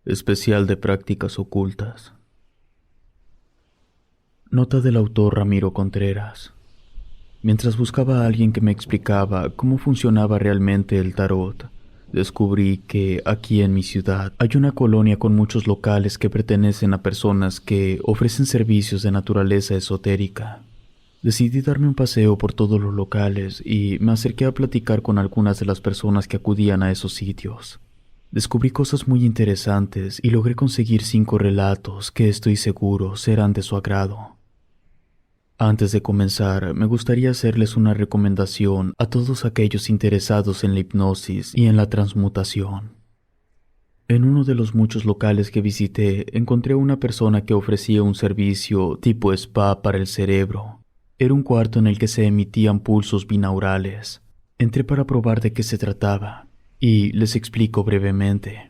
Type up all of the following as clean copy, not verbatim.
Especial de prácticas ocultas. Nota del autor Ramiro Contreras. Mientras buscaba a alguien que me explicaba cómo funcionaba realmente el tarot, descubrí que aquí en mi ciudad hay una colonia con muchos locales que pertenecen a personas que ofrecen servicios de naturaleza esotérica. Decidí darme un paseo por todos los locales y me acerqué a platicar con algunas de las personas que acudían a esos sitios. Descubrí cosas muy interesantes y logré conseguir 5 relatos que estoy seguro serán de su agrado. Antes de comenzar, me gustaría hacerles una recomendación a todos aquellos interesados en la hipnosis y en la transmutación. En uno de los muchos locales que visité, encontré a una persona que ofrecía un servicio tipo spa para el cerebro. Era un cuarto en el que se emitían pulsos binaurales. Entré para probar de qué se trataba. Y les explico brevemente.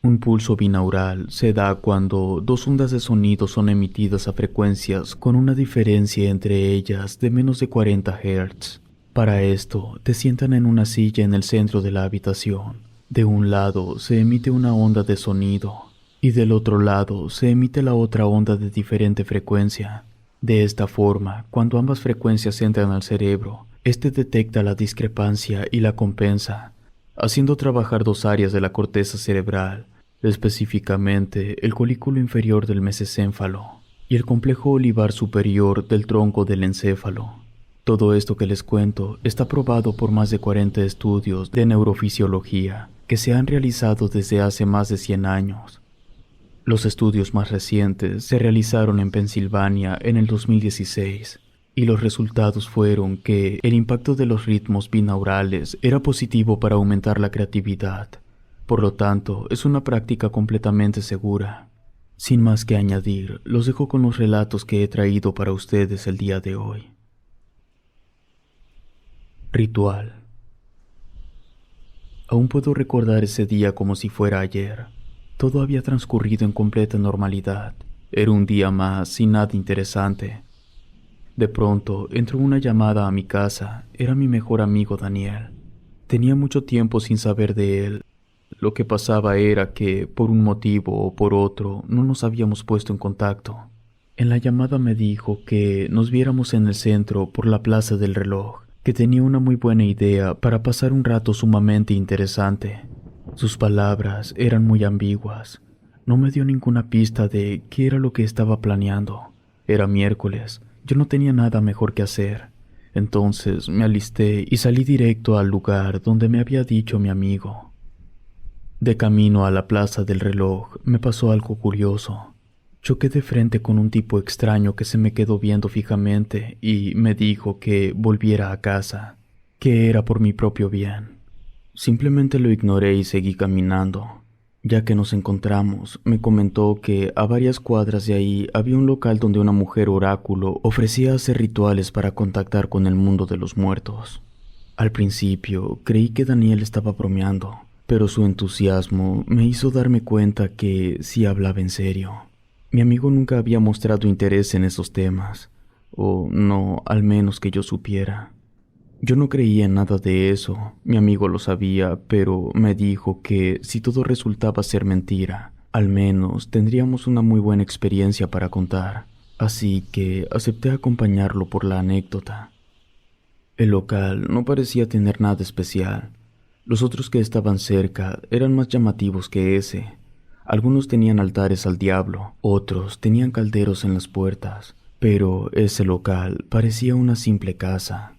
Un pulso binaural se da cuando 2 ondas de sonido son emitidas a frecuencias con una diferencia entre ellas de menos de 40 Hz. Para esto, te sientan en una silla en el centro de la habitación. De un lado se emite una onda de sonido y del otro lado se emite la otra onda de diferente frecuencia. De esta forma, cuando ambas frecuencias entran al cerebro, este detecta la discrepancia y la compensa, haciendo trabajar 2 áreas de la corteza cerebral, específicamente el colículo inferior del mesocéfalo y el complejo olivar superior del tronco del encéfalo. Todo esto que les cuento está probado por más de 40 estudios de neurofisiología que se han realizado desde hace más de 100 años. Los estudios más recientes se realizaron en Pensilvania en el 2016. Y los resultados fueron que el impacto de los ritmos binaurales era positivo para aumentar la creatividad. Por lo tanto, es una práctica completamente segura. Sin más que añadir, los dejo con los relatos que he traído para ustedes el día de hoy. Ritual. Aún puedo recordar ese día como si fuera ayer. Todo había transcurrido en completa normalidad. Era un día más sin nada interesante. De pronto, entró una llamada a mi casa. Era mi mejor amigo Daniel. Tenía mucho tiempo sin saber de él. Lo que pasaba era que, por un motivo o por otro, no nos habíamos puesto en contacto. En la llamada me dijo que nos viéramos en el centro por la Plaza del Reloj, que tenía una muy buena idea para pasar un rato sumamente interesante. Sus palabras eran muy ambiguas. No me dio ninguna pista de qué era lo que estaba planeando. Era miércoles. Yo no tenía nada mejor que hacer. Entonces me alisté y salí directo al lugar donde me había dicho mi amigo. De camino a la Plaza del Reloj me pasó algo curioso. Choqué de frente con un tipo extraño que se me quedó viendo fijamente y me dijo que volviera a casa, que era por mi propio bien. Simplemente lo ignoré y seguí caminando. Ya que nos encontramos, me comentó que a varias cuadras de ahí había un local donde una mujer oráculo ofrecía hacer rituales para contactar con el mundo de los muertos. Al principio creí que Daniel estaba bromeando, pero su entusiasmo me hizo darme cuenta que sí hablaba en serio. Mi amigo nunca había mostrado interés en esos temas, o no, al menos que yo supiera. Yo no creía en nada de eso, mi amigo lo sabía, pero me dijo que si todo resultaba ser mentira, al menos tendríamos una muy buena experiencia para contar, así que acepté acompañarlo por la anécdota. El local no parecía tener nada especial. Los otros que estaban cerca eran más llamativos que ese. Algunos tenían altares al diablo, otros tenían calderos en las puertas, pero ese local parecía una simple casa.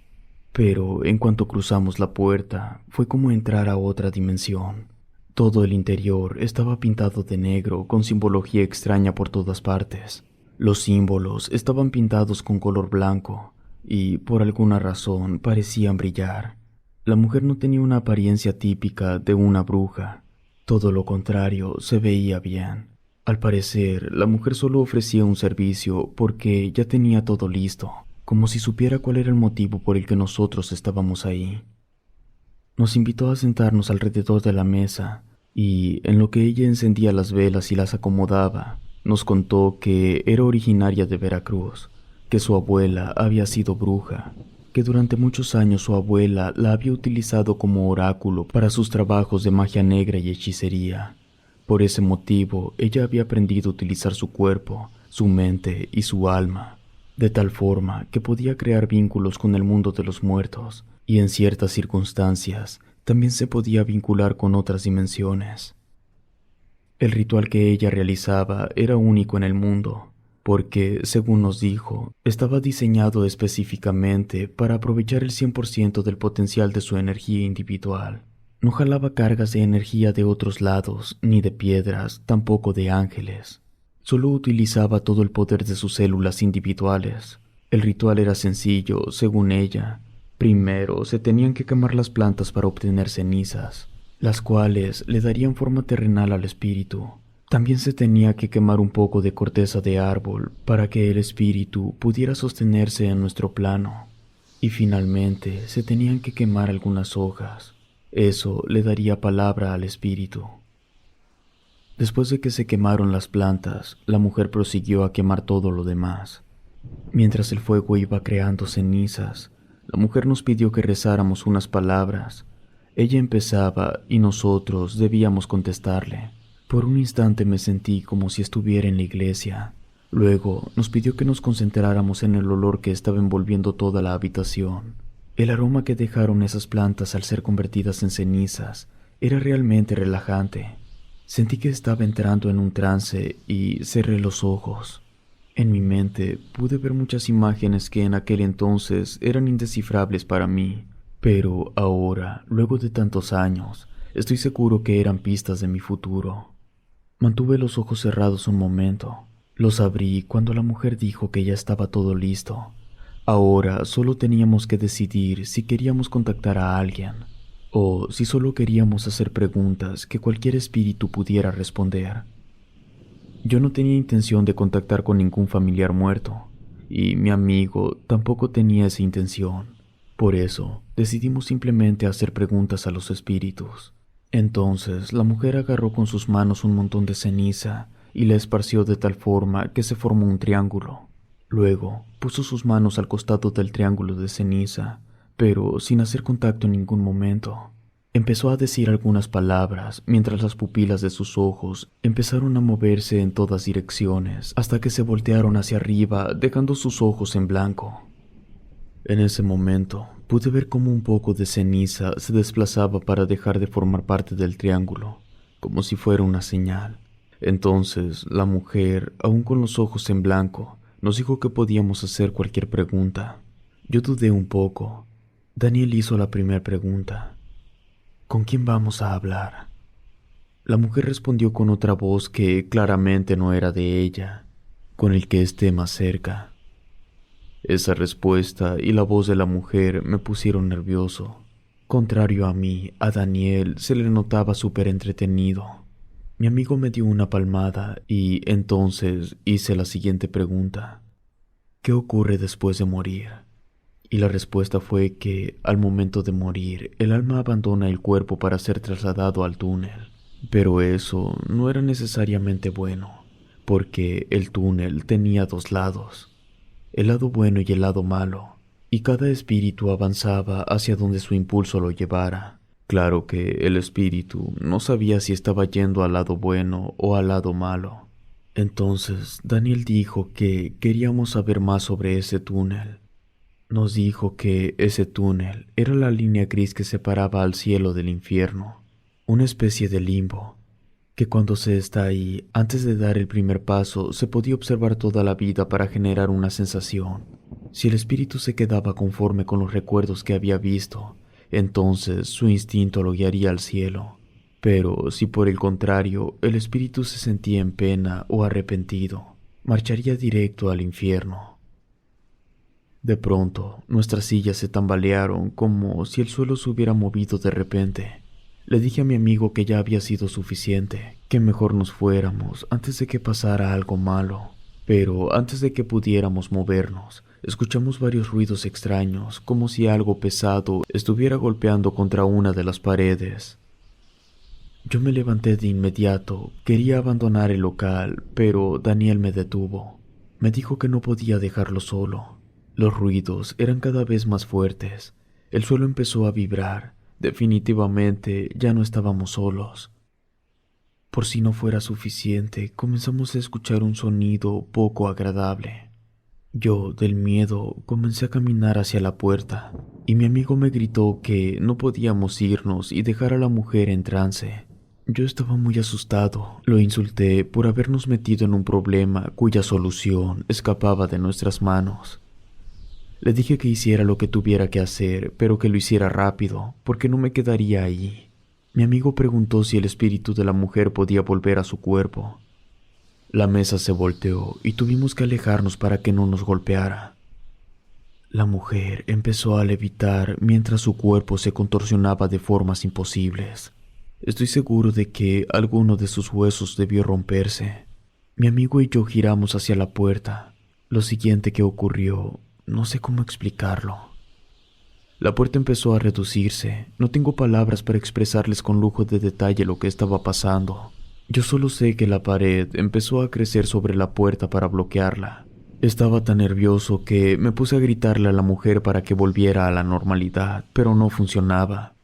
Pero en cuanto cruzamos la puerta, fue como entrar a otra dimensión. Todo el interior estaba pintado de negro con simbología extraña por todas partes. Los símbolos estaban pintados con color blanco y, por alguna razón, parecían brillar. La mujer no tenía una apariencia típica de una bruja. Todo lo contrario, se veía bien. Al parecer, la mujer solo ofrecía un servicio porque ya tenía todo listo, como si supiera cuál era el motivo por el que nosotros estábamos ahí. Nos invitó a sentarnos alrededor de la mesa y, en lo que ella encendía las velas y las acomodaba, nos contó que era originaria de Veracruz, que su abuela había sido bruja, que durante muchos años su abuela la había utilizado como oráculo para sus trabajos de magia negra y hechicería, Por ese motivo, ella había aprendido a utilizar su cuerpo, su mente y su alma, de tal forma que podía crear vínculos con el mundo de los muertos, y en ciertas circunstancias también se podía vincular con otras dimensiones. El ritual que ella realizaba era único en el mundo, porque, según nos dijo, estaba diseñado específicamente para aprovechar el 100% del potencial de su energía individual. No jalaba cargas de energía de otros lados, ni de piedras, tampoco de ángeles. Solo utilizaba todo el poder de sus células individuales. El ritual era sencillo, según ella. Primero se tenían que quemar las plantas para obtener cenizas, las cuales le darían forma terrenal al espíritu. También se tenía que quemar un poco de corteza de árbol para que el espíritu pudiera sostenerse en nuestro plano. Y finalmente se tenían que quemar algunas hojas. Eso le daría palabra al espíritu. Después de que se quemaron las plantas, la mujer prosiguió a quemar todo lo demás. Mientras el fuego iba creando cenizas, la mujer nos pidió que rezáramos unas palabras. Ella empezaba y nosotros debíamos contestarle. Por un instante me sentí como si estuviera en la iglesia. Luego nos pidió que nos concentráramos en el olor que estaba envolviendo toda la habitación. El aroma que dejaron esas plantas al ser convertidas en cenizas era realmente relajante. Sentí que estaba entrando en un trance y cerré los ojos. En mi mente pude ver muchas imágenes que en aquel entonces eran indescifrables para mí, pero ahora, luego de tantos años, estoy seguro que eran pistas de mi futuro. Mantuve los ojos cerrados un momento. Los abrí cuando la mujer dijo que ya estaba todo listo. Ahora solo teníamos que decidir si queríamos contactar a alguien o si solo queríamos hacer preguntas que cualquier espíritu pudiera responder. Yo no tenía intención de contactar con ningún familiar muerto, y mi amigo tampoco tenía esa intención. Por eso, decidimos simplemente hacer preguntas a los espíritus. Entonces, la mujer agarró con sus manos un montón de ceniza y la esparció de tal forma que se formó un triángulo. Luego, puso sus manos al costado del triángulo de ceniza, pero sin hacer contacto en ningún momento. Empezó a decir algunas palabras mientras las pupilas de sus ojos empezaron a moverse en todas direcciones hasta que se voltearon hacia arriba, dejando sus ojos en blanco. En ese momento, pude ver cómo un poco de ceniza se desplazaba para dejar de formar parte del triángulo, como si fuera una señal. Entonces, la mujer, aún con los ojos en blanco, nos dijo que podíamos hacer cualquier pregunta. Yo dudé un poco. Daniel hizo la primera pregunta. ¿Con quién vamos a hablar? La mujer respondió con otra voz que claramente no era de ella. Con el que esté más cerca. Esa respuesta y la voz de la mujer me pusieron nervioso. Contrario a mí, a Daniel se le notaba súper entretenido. Mi amigo me dio una palmada y entonces hice la siguiente pregunta. ¿Qué ocurre después de morir? Y la respuesta fue que, al momento de morir, el alma abandona el cuerpo para ser trasladado al túnel. Pero eso no era necesariamente bueno, porque el túnel tenía dos lados, el lado bueno y el lado malo, y cada espíritu avanzaba hacia donde su impulso lo llevara. Claro que el espíritu no sabía si estaba yendo al lado bueno o al lado malo. Entonces Daniel dijo que queríamos saber más sobre ese túnel. Nos dijo que ese túnel era la línea gris que separaba al cielo del infierno, una especie de limbo, que cuando se está ahí, antes de dar el primer paso, se podía observar toda la vida para generar una sensación. Si el espíritu se quedaba conforme con los recuerdos que había visto, entonces su instinto lo guiaría al cielo. Pero si por el contrario el espíritu se sentía en pena o arrepentido, marcharía directo al infierno. De pronto, nuestras sillas se tambalearon como si el suelo se hubiera movido de repente. Le dije a mi amigo que ya había sido suficiente, que mejor nos fuéramos antes de que pasara algo malo. Pero antes de que pudiéramos movernos, escuchamos varios ruidos extraños, como si algo pesado estuviera golpeando contra una de las paredes. Yo me levanté de inmediato, quería abandonar el local, pero Daniel me detuvo. Me dijo que no podía dejarlo solo. Los ruidos eran cada vez más fuertes. El suelo empezó a vibrar. Definitivamente ya no estábamos solos. Por si no fuera suficiente, comenzamos a escuchar un sonido poco agradable. Yo, del miedo, comencé a caminar hacia la puerta, y mi amigo me gritó que no podíamos irnos y dejar a la mujer en trance. Yo estaba muy asustado. Lo insulté por habernos metido en un problema cuya solución escapaba de nuestras manos. Le dije que hiciera lo que tuviera que hacer, pero que lo hiciera rápido, porque no me quedaría ahí. Mi amigo preguntó si el espíritu de la mujer podía volver a su cuerpo. La mesa se volteó y tuvimos que alejarnos para que no nos golpeara. La mujer empezó a levitar mientras su cuerpo se contorsionaba de formas imposibles. Estoy seguro de que alguno de sus huesos debió romperse. Mi amigo y yo giramos hacia la puerta. Lo siguiente que ocurrió, no sé cómo explicarlo. La puerta empezó a reducirse. No tengo palabras para expresarles con lujo de detalle lo que estaba pasando. Yo solo sé que la pared empezó a crecer sobre la puerta para bloquearla. Estaba tan nervioso que me puse a gritarle a la mujer para que volviera a la normalidad, pero no funcionaba.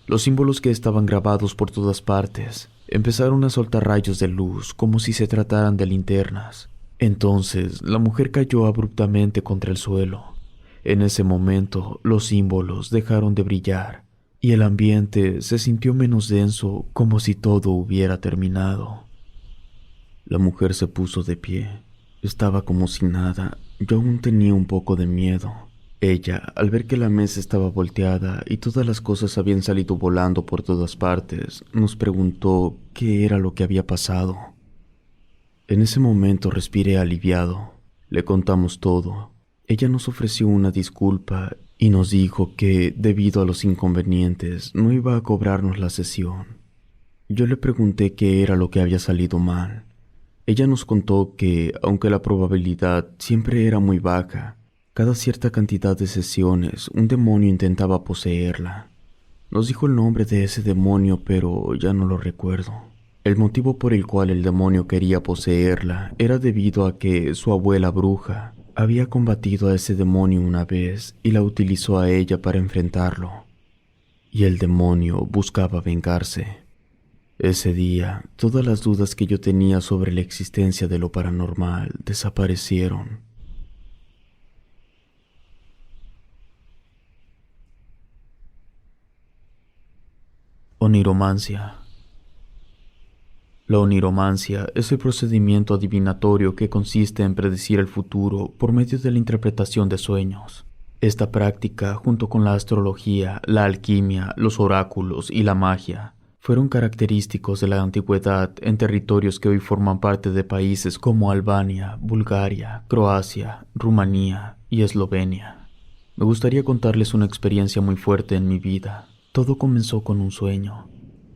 Los símbolos que estaban grabados por todas partes empezaron a soltar rayos de luz como si se trataran de linternas. Entonces, la mujer cayó abruptamente contra el suelo. En ese momento, los símbolos dejaron de brillar y el ambiente se sintió menos denso, como si todo hubiera terminado. La mujer se puso de pie. Estaba como si nada. Yo aún tenía un poco de miedo. Ella, al ver que la mesa estaba volteada y todas las cosas habían salido volando por todas partes, nos preguntó qué era lo que había pasado. En ese momento respiré aliviado. Le contamos todo. Ella nos ofreció una disculpa y nos dijo que, debido a los inconvenientes, no iba a cobrarnos la sesión. Yo le pregunté qué era lo que había salido mal. Ella nos contó que, aunque la probabilidad siempre era muy baja, cada cierta cantidad de sesiones un demonio intentaba poseerla. Nos dijo el nombre de ese demonio, pero ya no lo recuerdo. El motivo por el cual el demonio quería poseerla era debido a que su abuela bruja había combatido a ese demonio una vez y la utilizó a ella para enfrentarlo. Y el demonio buscaba vengarse. Ese día, todas las dudas que yo tenía sobre la existencia de lo paranormal desaparecieron. Oniromancia. La oniromancia es el procedimiento adivinatorio que consiste en predecir el futuro por medio de la interpretación de sueños. Esta práctica, junto con la astrología, la alquimia, los oráculos y la magia, fueron característicos de la antigüedad en territorios que hoy forman parte de países como Albania, Bulgaria, Croacia, Rumanía y Eslovenia. Me gustaría contarles una experiencia muy fuerte en mi vida. Todo comenzó con un sueño.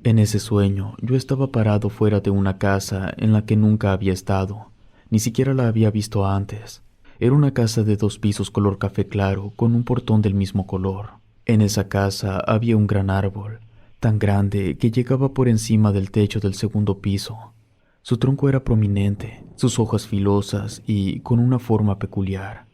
En ese sueño, yo estaba parado fuera de una casa en la que nunca había estado, ni siquiera la había visto antes. Era una casa de 2 pisos color café claro, con un portón del mismo color. En esa casa había un gran árbol, tan grande que llegaba por encima del techo del segundo piso. Su tronco era prominente, sus hojas filosas y con una forma peculiar.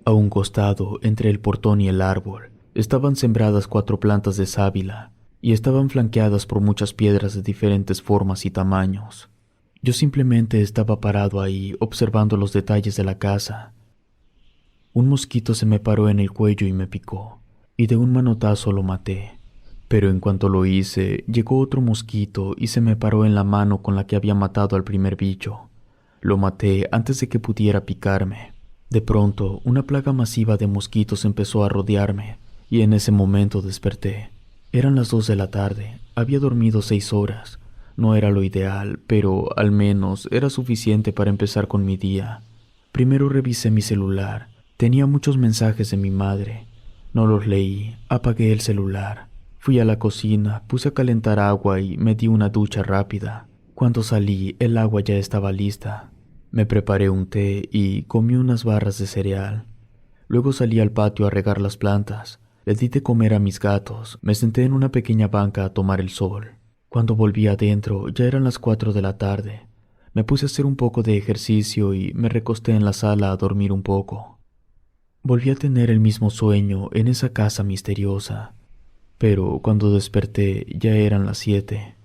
A un costado, entre el portón y el árbol, estaban sembradas 4 plantas de sábila, y estaban flanqueadas por muchas piedras de diferentes formas y tamaños. Yo simplemente estaba parado ahí observando los detalles de la casa. Un mosquito se me paró en el cuello y me picó, y de un manotazo lo maté. Pero en cuanto lo hice, llegó otro mosquito y se me paró en la mano con la que había matado al primer bicho. Lo maté antes de que pudiera picarme. De pronto, una plaga masiva de mosquitos empezó a rodearme, y en ese momento desperté. Eran las 2 de la tarde, había dormido 6 horas. No era lo ideal, pero al menos era suficiente para empezar con mi día. Primero revisé mi celular. Tenía muchos mensajes de mi madre. No los leí, apagué el celular. Fui a la cocina, puse a calentar agua y me di una ducha rápida. Cuando salí, el agua ya estaba lista. Me preparé un té y comí unas barras de cereal. Luego salí al patio a regar las plantas. Le di de comer a mis gatos. Me senté en una pequeña banca a tomar el sol. Cuando volví adentro, ya eran las 4 de la tarde. Me puse a hacer un poco de ejercicio y me recosté en la sala a dormir un poco. Volví a tener el mismo sueño en esa casa misteriosa, pero cuando desperté ya eran las 7.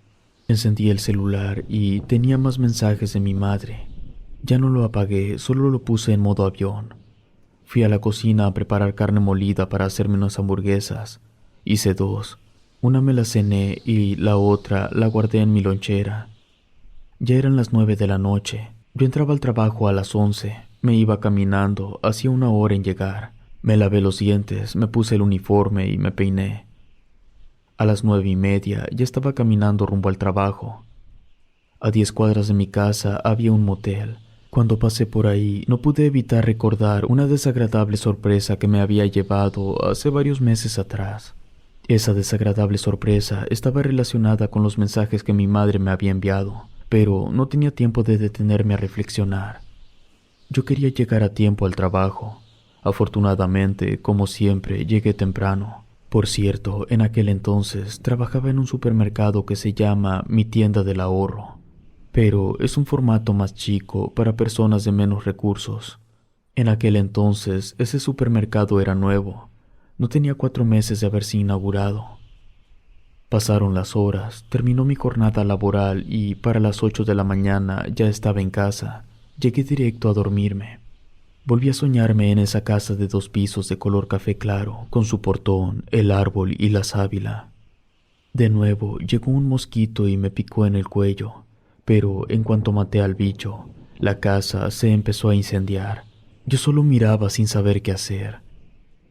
Encendí el celular y tenía más mensajes de mi madre. Ya no lo apagué, solo lo puse en modo avión. Fui a la cocina a preparar carne molida para hacerme unas hamburguesas. Hice dos. Una me la cené y la otra la guardé en mi lonchera. Ya eran las 9 de la noche. Yo entraba al trabajo a las 11. Me iba caminando, hacía 1 hora en llegar. Me lavé los dientes, me puse el uniforme y me peiné. A las 9:30 ya estaba caminando rumbo al trabajo. A 10 cuadras de mi casa había un motel. Cuando pasé por ahí, no pude evitar recordar una desagradable sorpresa que me había llevado hace varios meses atrás. Esa desagradable sorpresa estaba relacionada con los mensajes que mi madre me había enviado, pero no tenía tiempo de detenerme a reflexionar. Yo quería llegar a tiempo al trabajo. Afortunadamente, como siempre, llegué temprano. Por cierto, en aquel entonces trabajaba en un supermercado que se llama Mi Tienda del Ahorro, pero es un formato más chico para personas de menos recursos. En aquel entonces ese supermercado era nuevo, no tenía 4 meses de haberse inaugurado. Pasaron las horas, terminó mi jornada laboral y para las 8 de la mañana ya estaba en casa. Llegué directo a dormirme. Volví a soñarme en esa casa de 2 pisos de color café claro, con su portón, el árbol y la sábila. De nuevo llegó un mosquito y me picó en el cuello, pero en cuanto maté al bicho, la casa se empezó a incendiar. Yo solo miraba sin saber qué hacer.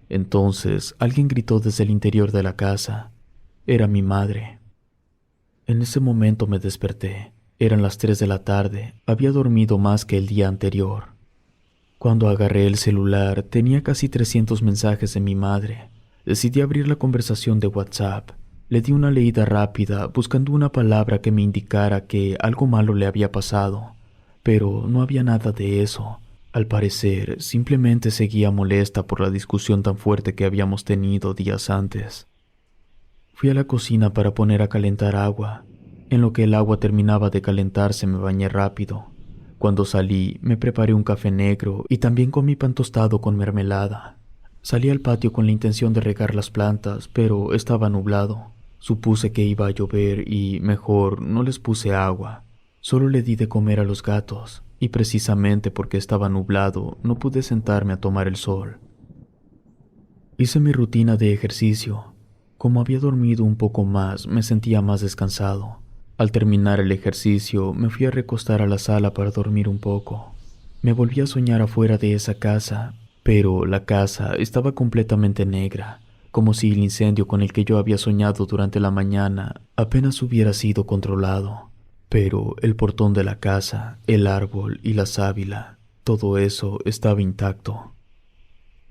Entonces alguien gritó desde el interior de la casa. Era mi madre. En ese momento me desperté. Eran las 3 de la tarde. Había dormido más que el día anterior. Cuando agarré el celular, tenía casi 300 mensajes de mi madre. Decidí abrir la conversación de WhatsApp. Le di una leída rápida, buscando una palabra que me indicara que algo malo le había pasado. Pero no había nada de eso. Al parecer, simplemente seguía molesta por la discusión tan fuerte que habíamos tenido días antes. Fui a la cocina para poner a calentar agua. En lo que el agua terminaba de calentarse me bañé rápido. Cuando salí, me preparé un café negro y también comí pan tostado con mermelada. Salí al patio con la intención de regar las plantas, pero estaba nublado. Supuse que iba a llover y, mejor, no les puse agua. Solo le di de comer a los gatos, y precisamente porque estaba nublado, no pude sentarme a tomar el sol. Hice mi rutina de ejercicio. Como había dormido un poco más, me sentía más descansado. Al terminar el ejercicio, me fui a recostar a la sala para dormir un poco. Me volví a soñar afuera de esa casa, pero la casa estaba completamente negra, como si el incendio con el que yo había soñado durante la mañana apenas hubiera sido controlado. Pero el portón de la casa, el árbol y la sábila, todo eso estaba intacto.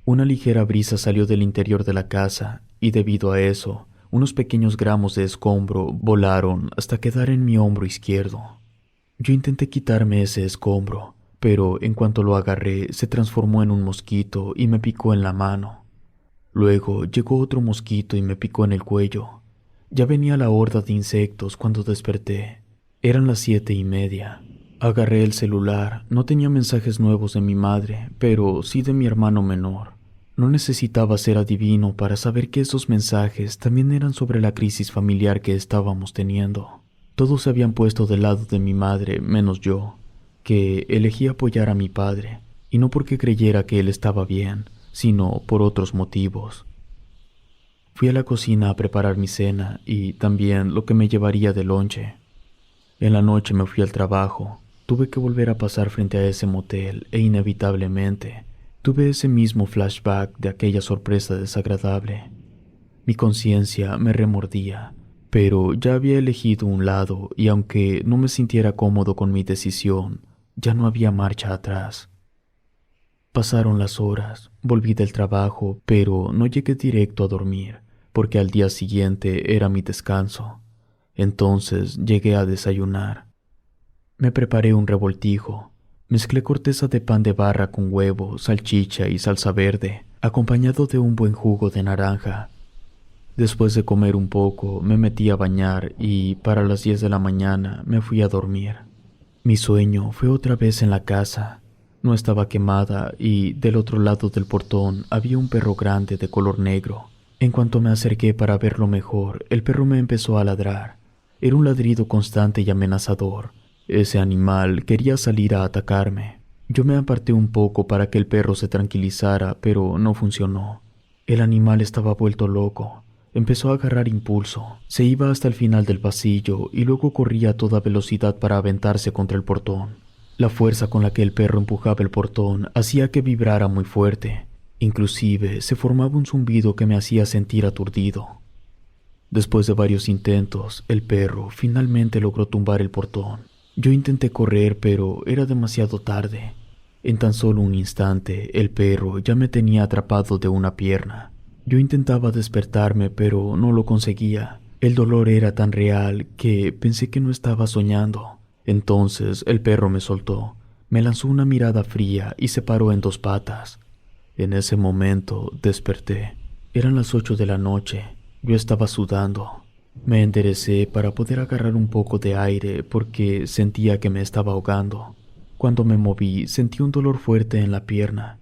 Una ligera brisa salió del interior de la casa y debido a eso, unos pequeños gramos de escombro volaron hasta quedar en mi hombro izquierdo. Yo intenté quitarme ese escombro, pero en cuanto lo agarré se transformó en un mosquito y me picó en la mano. Luego llegó otro mosquito y me picó en el cuello. Ya venía la horda de insectos cuando desperté. Eran las 7:30. Agarré el celular. No tenía mensajes nuevos de mi madre, pero sí de mi hermano menor. No necesitaba ser adivino para saber que esos mensajes también eran sobre la crisis familiar que estábamos teniendo. Todos se habían puesto del lado de mi madre, menos yo, que elegí apoyar a mi padre, y no porque creyera que él estaba bien, sino por otros motivos. Fui a la cocina a preparar mi cena y también lo que me llevaría de lonche. En la noche me fui al trabajo. Tuve que volver a pasar frente a ese motel e inevitablemente tuve ese mismo flashback de aquella sorpresa desagradable. Mi conciencia me remordía, pero ya había elegido un lado y aunque no me sintiera cómodo con mi decisión, ya no había marcha atrás. Pasaron las horas, volví del trabajo, pero no llegué directo a dormir, porque al día siguiente era mi descanso. Entonces llegué a desayunar. Me preparé un revoltijo. Mezclé corteza de pan de barra con huevo, salchicha y salsa verde, acompañado de un buen jugo de naranja. Después de comer un poco, me metí a bañar y para las 10 de la mañana me fui a dormir. Mi sueño fue otra vez en la casa. No estaba quemada y del otro lado del portón había un perro grande de color negro. En cuanto me acerqué para verlo mejor, el perro me empezó a ladrar. Era un ladrido constante y amenazador. Ese animal quería salir a atacarme. Yo me aparté un poco para que el perro se tranquilizara, pero no funcionó. El animal estaba vuelto loco. Empezó a agarrar impulso. Se iba hasta el final del pasillo y luego corría a toda velocidad para aventarse contra el portón. La fuerza con la que el perro empujaba el portón hacía que vibrara muy fuerte. Inclusive se formaba un zumbido que me hacía sentir aturdido. Después de varios intentos, el perro finalmente logró tumbar el portón. Yo intenté correr, pero era demasiado tarde. En tan solo un instante, el perro ya me tenía atrapado de una pierna. Yo intentaba despertarme, pero no lo conseguía. El dolor era tan real que pensé que no estaba soñando. Entonces el perro me soltó, me lanzó una mirada fría y se paró en dos patas. En ese momento desperté. Eran las 8 de la noche. Yo estaba sudando. Me enderecé para poder agarrar un poco de aire porque sentía que me estaba ahogando. Cuando me moví, sentí un dolor fuerte en la pierna.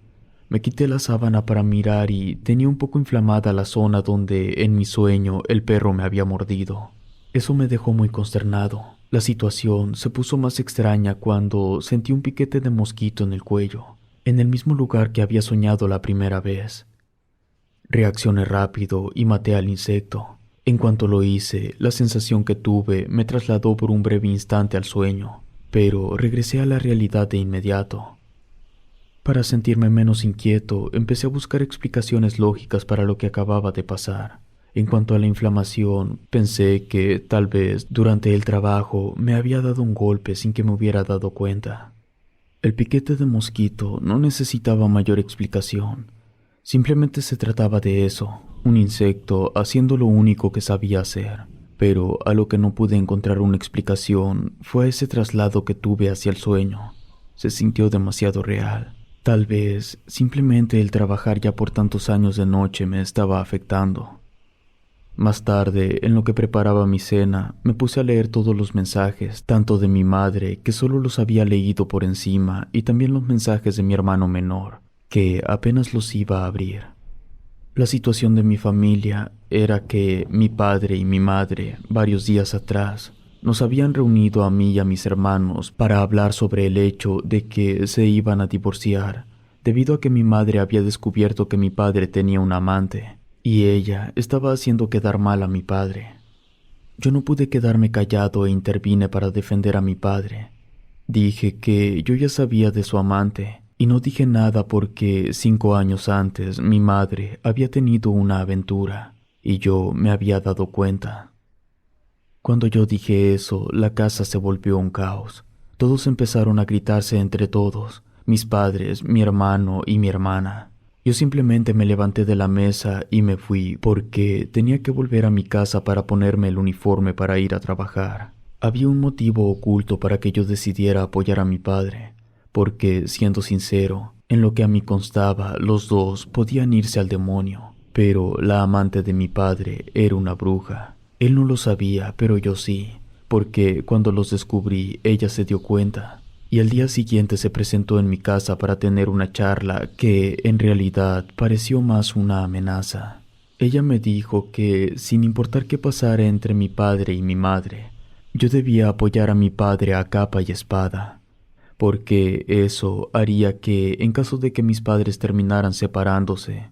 Me quité la sábana para mirar y tenía un poco inflamada la zona donde, en mi sueño, el perro me había mordido. Eso me dejó muy consternado. La situación se puso más extraña cuando sentí un piquete de mosquito en el cuello, en el mismo lugar que había soñado la primera vez. Reaccioné rápido y maté al insecto. En cuanto lo hice, la sensación que tuve me trasladó por un breve instante al sueño, pero regresé a la realidad de inmediato. Para sentirme menos inquieto, empecé a buscar explicaciones lógicas para lo que acababa de pasar. En cuanto a la inflamación, pensé que, tal vez, durante el trabajo, me había dado un golpe sin que me hubiera dado cuenta. El piquete de mosquito no necesitaba mayor explicación. Simplemente se trataba de eso, un insecto haciendo lo único que sabía hacer. Pero a lo que no pude encontrar una explicación fue ese traslado que tuve hacia el sueño. Se sintió demasiado real. Tal vez simplemente el trabajar ya por tantos años de noche me estaba afectando. Más tarde, en lo que preparaba mi cena, me puse a leer todos los mensajes, tanto de mi madre, que solo los había leído por encima, y también los mensajes de mi hermano menor, que apenas los iba a abrir. La situación de mi familia era que mi padre y mi madre, varios días atrás, nos habían reunido a mí y a mis hermanos para hablar sobre el hecho de que se iban a divorciar, debido a que mi madre había descubierto que mi padre tenía un amante, y ella estaba haciendo quedar mal a mi padre. Yo no pude quedarme callado e intervine para defender a mi padre. Dije que yo ya sabía de su amante, y no dije nada porque 5 años antes mi madre había tenido una aventura, y yo me había dado cuenta. Cuando yo dije eso, la casa se volvió un caos. Todos empezaron a gritarse entre todos, mis padres, mi hermano y mi hermana. Yo simplemente me levanté de la mesa y me fui porque tenía que volver a mi casa para ponerme el uniforme para ir a trabajar. Había un motivo oculto para que yo decidiera apoyar a mi padre, porque, siendo sincero, en lo que a mí constaba, los dos podían irse al demonio, pero la amante de mi padre era una bruja. Él no lo sabía, pero yo sí, porque cuando los descubrí, ella se dio cuenta. Y al día siguiente se presentó en mi casa para tener una charla que, en realidad, pareció más una amenaza. Ella me dijo que, sin importar qué pasara entre mi padre y mi madre, yo debía apoyar a mi padre a capa y espada, porque eso haría que, en caso de que mis padres terminaran separándose,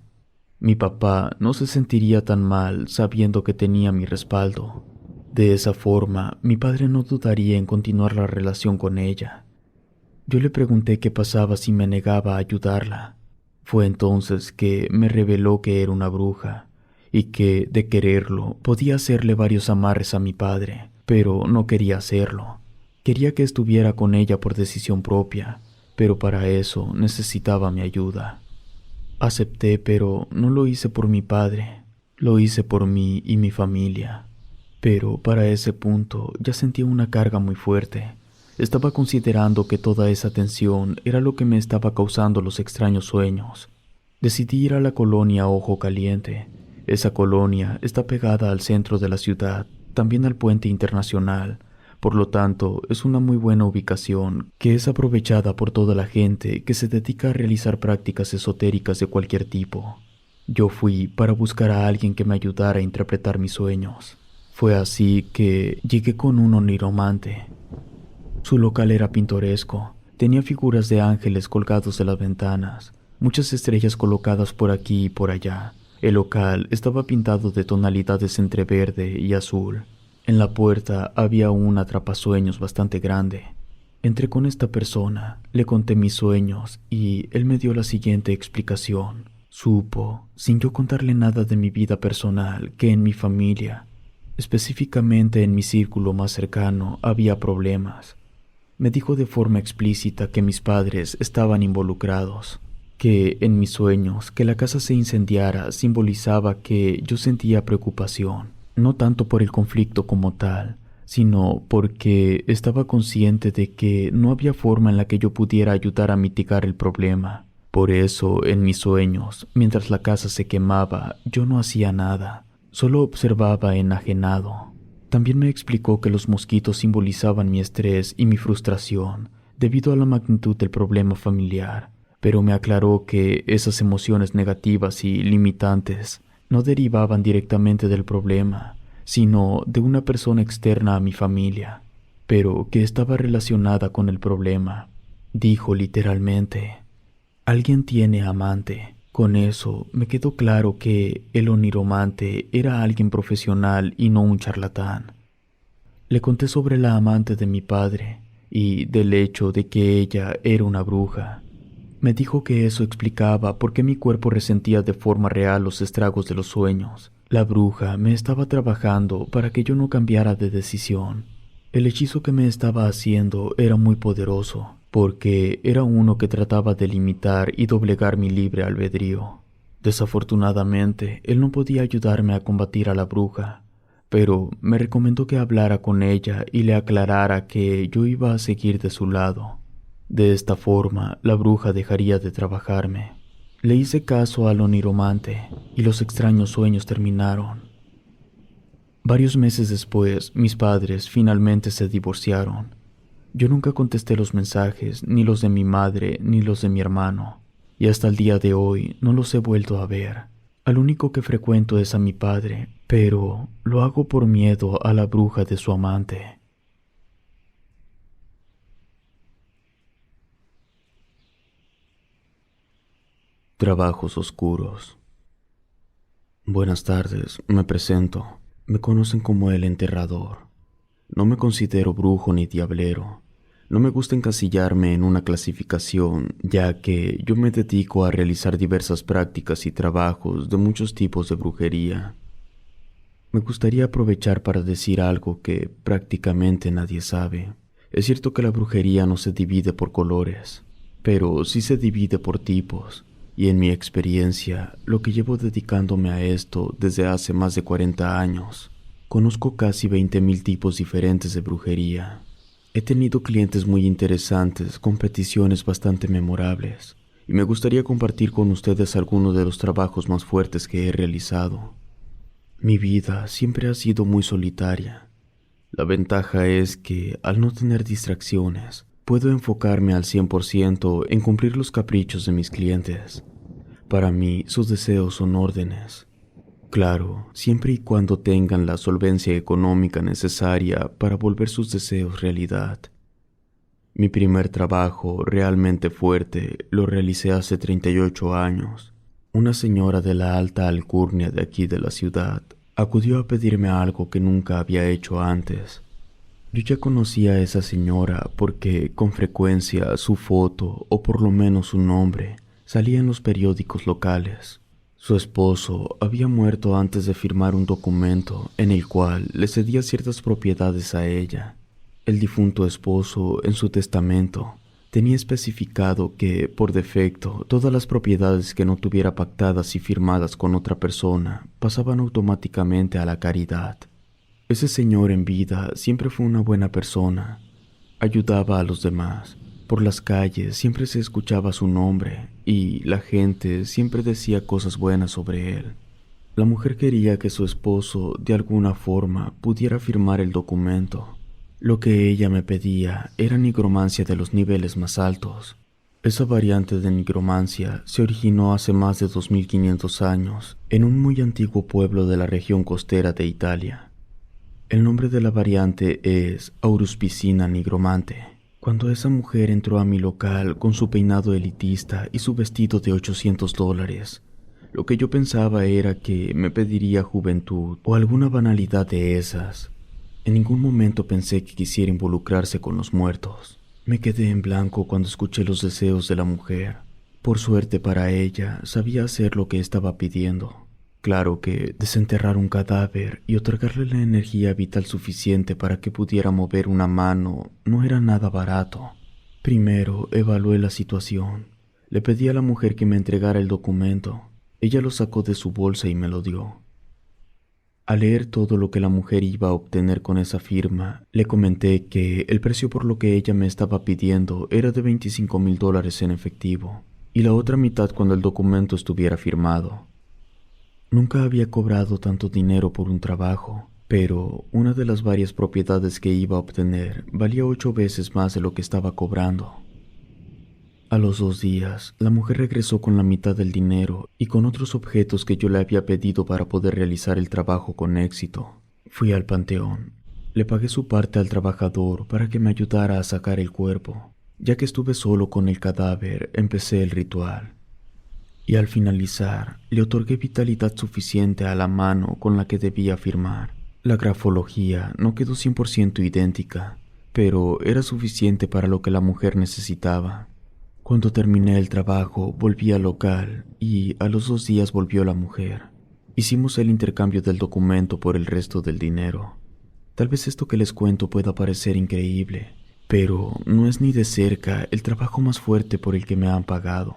mi papá no se sentiría tan mal sabiendo que tenía mi respaldo. De esa forma, mi padre no dudaría en continuar la relación con ella. Yo le pregunté qué pasaba si me negaba a ayudarla. Fue entonces que me reveló que era una bruja y que, de quererlo, podía hacerle varios amarres a mi padre, pero no quería hacerlo. Quería que estuviera con ella por decisión propia, pero para eso necesitaba mi ayuda. Acepté, pero no lo hice por mi padre, lo hice por mí y mi familia. Pero para ese punto ya sentía una carga muy fuerte. Estaba considerando que toda esa tensión era lo que me estaba causando los extraños sueños. Decidí ir a la colonia Ojo Caliente. Esa colonia está pegada al centro de la ciudad, también al puente internacional. Por lo tanto, es una muy buena ubicación que es aprovechada por toda la gente que se dedica a realizar prácticas esotéricas de cualquier tipo. Yo fui para buscar a alguien que me ayudara a interpretar mis sueños. Fue así que llegué con un oniromante. Su local era pintoresco, tenía figuras de ángeles colgados de las ventanas, muchas estrellas colocadas por aquí y por allá. El local estaba pintado de tonalidades entre verde y azul. En la puerta había un atrapasueños bastante grande. Entré con esta persona, le conté mis sueños y él me dio la siguiente explicación. Supo, sin yo contarle nada de mi vida personal, que en mi familia, específicamente en mi círculo más cercano, había problemas. Me dijo de forma explícita que mis padres estaban involucrados, que en mis sueños que la casa se incendiara simbolizaba que yo sentía preocupación, no tanto por el conflicto como tal, sino porque estaba consciente de que no había forma en la que yo pudiera ayudar a mitigar el problema. Por eso, en mis sueños, mientras la casa se quemaba, yo no hacía nada, solo observaba enajenado. También me explicó que los mosquitos simbolizaban mi estrés y mi frustración debido a la magnitud del problema familiar, pero me aclaró que esas emociones negativas y limitantes no derivaban directamente del problema, sino de una persona externa a mi familia, pero que estaba relacionada con el problema. Dijo literalmente: alguien tiene amante. Con eso me quedó claro que el oniromante era alguien profesional y no un charlatán. Le conté sobre la amante de mi padre y del hecho de que ella era una bruja. Me dijo que eso explicaba por qué mi cuerpo resentía de forma real los estragos de los sueños. La bruja me estaba trabajando para que yo no cambiara de decisión. El hechizo que me estaba haciendo era muy poderoso, porque era uno que trataba de limitar y doblegar mi libre albedrío. Desafortunadamente, él no podía ayudarme a combatir a la bruja, pero me recomendó que hablara con ella y le aclarara que yo iba a seguir de su lado. De esta forma, la bruja dejaría de trabajarme. Le hice caso al oniromante y los extraños sueños terminaron. Varios meses después, mis padres finalmente se divorciaron. Yo nunca contesté los mensajes, ni los de mi madre, ni los de mi hermano, y hasta el día de hoy no los he vuelto a ver. Al único que frecuento es a mi padre, pero lo hago por miedo a la bruja de su amante. Trabajos oscuros. Buenas tardes, me presento. Me conocen como el enterrador. No me considero brujo ni diablero. No me gusta encasillarme en una clasificación, ya que yo me dedico a realizar diversas prácticas y trabajos de muchos tipos de brujería. Me gustaría aprovechar para decir algo que prácticamente nadie sabe. Es cierto que la brujería no se divide por colores, pero sí se divide por tipos. Y en mi experiencia, lo que llevo dedicándome a esto desde hace más de 40 años, conozco casi 20,000 tipos diferentes de brujería. He tenido clientes muy interesantes con peticiones bastante memorables, y me gustaría compartir con ustedes algunos de los trabajos más fuertes que he realizado. Mi vida siempre ha sido muy solitaria. La ventaja es que, al no tener distracciones, puedo enfocarme al 100% en cumplir los caprichos de mis clientes. Para mí, sus deseos son órdenes. Claro, siempre y cuando tengan la solvencia económica necesaria para volver sus deseos realidad. Mi primer trabajo realmente fuerte lo realicé hace 38 años. Una señora de la alta alcurnia de aquí de la ciudad acudió a pedirme algo que nunca había hecho antes. Yo ya conocía a esa señora porque con frecuencia su foto, o por lo menos su nombre, salía en los periódicos locales. Su esposo había muerto antes de firmar un documento en el cual le cedía ciertas propiedades a ella. El difunto esposo, en su testamento, tenía especificado que, por defecto, todas las propiedades que no tuviera pactadas y firmadas con otra persona pasaban automáticamente a la caridad. Ese señor en vida siempre fue una buena persona. Ayudaba a los demás. Por las calles siempre se escuchaba su nombre y la gente siempre decía cosas buenas sobre él. La mujer quería que su esposo de alguna forma pudiera firmar el documento. Lo que ella me pedía era nigromancia de los niveles más altos. Esa variante de nigromancia se originó hace más de 2500 años en un muy antiguo pueblo de la región costera de Italia. El nombre de la variante es Auruspicina nigromante. Cuando esa mujer entró a mi local con su peinado elitista y su vestido de $800, lo que yo pensaba era que me pediría juventud o alguna banalidad de esas. En ningún momento pensé que quisiera involucrarse con los muertos. Me quedé en blanco cuando escuché los deseos de la mujer. Por suerte para ella, sabía hacer lo que estaba pidiendo. Claro que desenterrar un cadáver y otorgarle la energía vital suficiente para que pudiera mover una mano no era nada barato. Primero evalué la situación. Le pedí a la mujer que me entregara el documento. Ella lo sacó de su bolsa y me lo dio. Al leer todo lo que la mujer iba a obtener con esa firma, le comenté que el precio por lo que ella me estaba pidiendo era de $25,000 en efectivo, y la otra mitad cuando el documento estuviera firmado. Nunca había cobrado tanto dinero por un trabajo, pero una de las varias propiedades que iba a obtener valía 8 veces más de lo que estaba cobrando. A los 2 días, la mujer regresó con la mitad del dinero y con otros objetos que yo le había pedido para poder realizar el trabajo con éxito. Fui al panteón. Le pagué su parte al trabajador para que me ayudara a sacar el cuerpo. Ya que estuve solo con el cadáver, empecé el ritual. Y al finalizar, le otorgué vitalidad suficiente a la mano con la que debía firmar. La grafología no quedó 100% idéntica, pero era suficiente para lo que la mujer necesitaba. Cuando terminé el trabajo, volví al local y a los 2 días volvió la mujer. Hicimos el intercambio del documento por el resto del dinero. Tal vez esto que les cuento pueda parecer increíble, pero no es ni de cerca el trabajo más fuerte por el que me han pagado.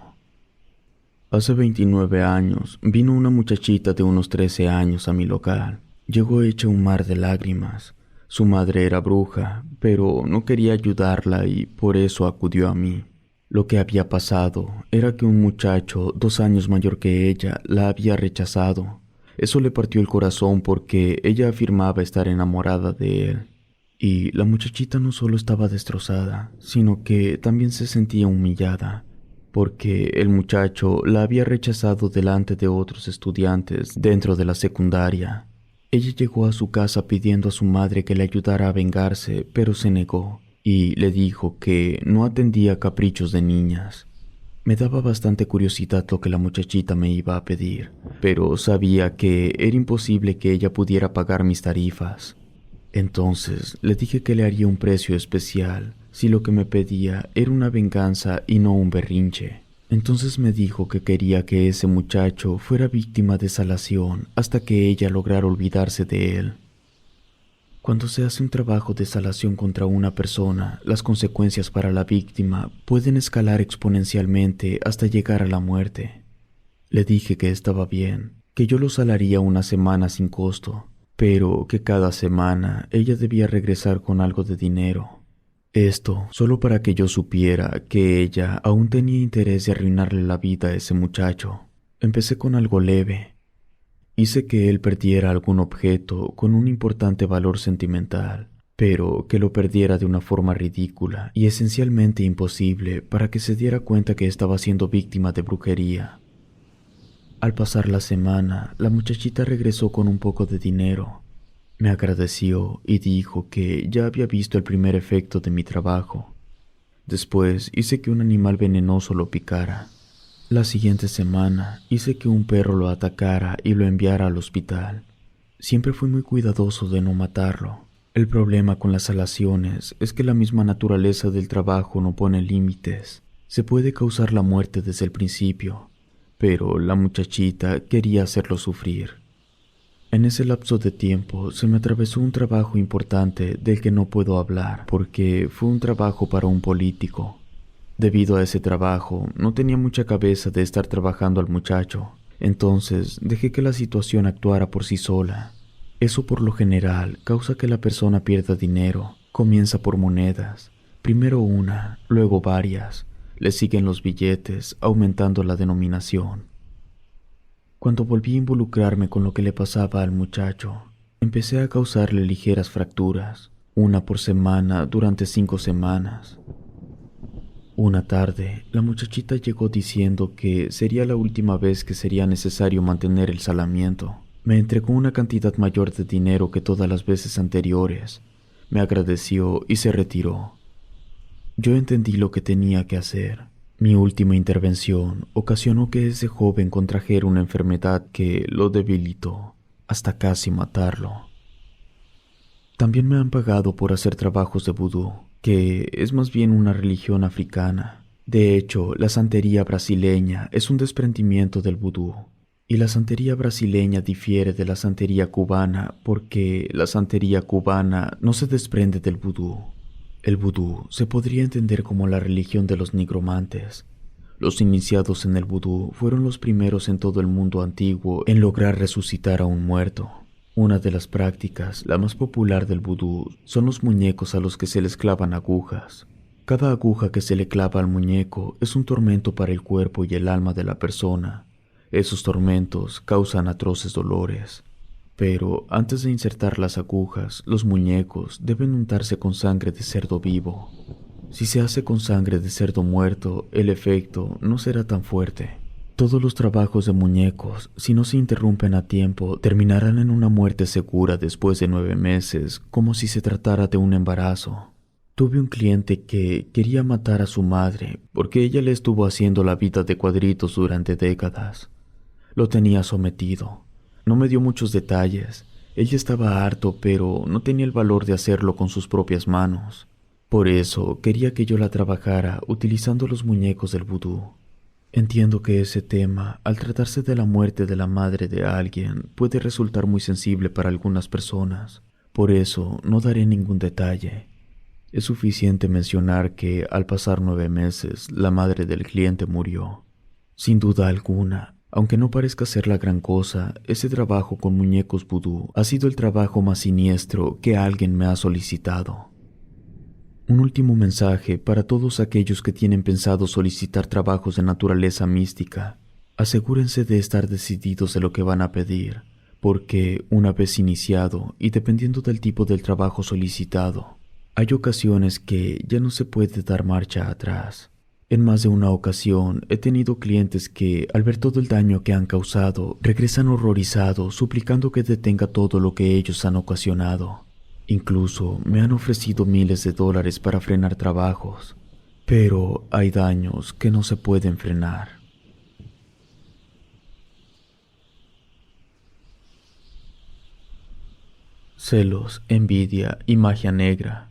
Hace 29 años vino una muchachita de unos 13 años a mi local. Llegó hecha un mar de lágrimas. Su madre era bruja, pero no quería ayudarla y por eso acudió a mí. Lo que había pasado era que un muchacho 2 años mayor que ella la había rechazado. Eso le partió el corazón porque ella afirmaba estar enamorada de él. Y la muchachita no solo estaba destrozada, sino que también se sentía humillada, porque el muchacho la había rechazado delante de otros estudiantes dentro de la secundaria. Ella llegó a su casa pidiendo a su madre que le ayudara a vengarse, pero se negó. Y le dijo que no atendía caprichos de niñas. Me daba bastante curiosidad lo que la muchachita me iba a pedir, pero sabía que era imposible que ella pudiera pagar mis tarifas. Entonces le dije que le haría un precio especial si lo que me pedía era una venganza y no un berrinche. Entonces me dijo que quería que ese muchacho fuera víctima de salación hasta que ella lograra olvidarse de él. Cuando se hace un trabajo de salación contra una persona, las consecuencias para la víctima pueden escalar exponencialmente hasta llegar a la muerte. Le dije que estaba bien, que yo lo salaría una semana sin costo, pero que cada semana ella debía regresar con algo de dinero. Esto solo para que yo supiera que ella aún tenía interés de arruinarle la vida a ese muchacho. Empecé con algo leve. Hice que él perdiera algún objeto con un importante valor sentimental, pero que lo perdiera de una forma ridícula y esencialmente imposible para que se diera cuenta que estaba siendo víctima de brujería. Al pasar la semana, la muchachita regresó con un poco de dinero. Me agradeció y dijo que ya había visto el primer efecto de mi trabajo. Después hice que un animal venenoso lo picara. La siguiente semana hice que un perro lo atacara y lo enviara al hospital. Siempre fui muy cuidadoso de no matarlo. El problema con las salaciones es que la misma naturaleza del trabajo no pone límites. Se puede causar la muerte desde el principio, pero la muchachita quería hacerlo sufrir. En ese lapso de tiempo se me atravesó un trabajo importante del que no puedo hablar porque fue un trabajo para un político. Debido a ese trabajo, no tenía mucha cabeza de estar trabajando al muchacho, entonces dejé que la situación actuara por sí sola. Eso por lo general causa que la persona pierda dinero. Comienza por monedas, primero una, luego varias, le siguen los billetes, aumentando la denominación. Cuando volví a involucrarme con lo que le pasaba al muchacho, empecé a causarle ligeras fracturas, una por semana durante 5 semanas. Una tarde, la muchachita llegó diciendo que sería la última vez que sería necesario mantener el salamiento. Me entregó una cantidad mayor de dinero que todas las veces anteriores. Me agradeció y se retiró. Yo entendí lo que tenía que hacer. Mi última intervención ocasionó que ese joven contrajera una enfermedad que lo debilitó hasta casi matarlo. También me han pagado por hacer trabajos de vudú, que es más bien una religión africana. De hecho, la santería brasileña es un desprendimiento del vudú. Y la santería brasileña difiere de la santería cubana porque la santería cubana no se desprende del vudú. El vudú se podría entender como la religión de los nigromantes. Los iniciados en el vudú fueron los primeros en todo el mundo antiguo en lograr resucitar a un muerto. Una de las prácticas, la más popular del vudú, son los muñecos a los que se les clavan agujas. Cada aguja que se le clava al muñeco es un tormento para el cuerpo y el alma de la persona. Esos tormentos causan atroces dolores. Pero antes de insertar las agujas, los muñecos deben untarse con sangre de cerdo vivo. Si se hace con sangre de cerdo muerto, el efecto no será tan fuerte. Todos los trabajos de muñecos, si no se interrumpen a tiempo, terminarán en una muerte segura después de 9 meses, como si se tratara de un embarazo. Tuve un cliente que quería matar a su madre porque ella le estuvo haciendo la vida de cuadritos durante décadas. Lo tenía sometido. No me dio muchos detalles. Ella estaba harto, pero no tenía el valor de hacerlo con sus propias manos. Por eso quería que yo la trabajara utilizando los muñecos del vudú. Entiendo que ese tema, al tratarse de la muerte de la madre de alguien, puede resultar muy sensible para algunas personas. Por eso no daré ningún detalle. Es suficiente mencionar que, al pasar 9 meses, la madre del cliente murió. Sin duda alguna, aunque no parezca ser la gran cosa, ese trabajo con muñecos vudú ha sido el trabajo más siniestro que alguien me ha solicitado. Un último mensaje para todos aquellos que tienen pensado solicitar trabajos de naturaleza mística. Asegúrense de estar decididos de lo que van a pedir, porque una vez iniciado y dependiendo del tipo del trabajo solicitado, hay ocasiones que ya no se puede dar marcha atrás. En más de una ocasión he tenido clientes que, al ver todo el daño que han causado, regresan horrorizados suplicando que detenga todo lo que ellos han ocasionado. Incluso me han ofrecido miles de dólares para frenar trabajos, pero hay daños que no se pueden frenar. Celos, envidia y magia negra.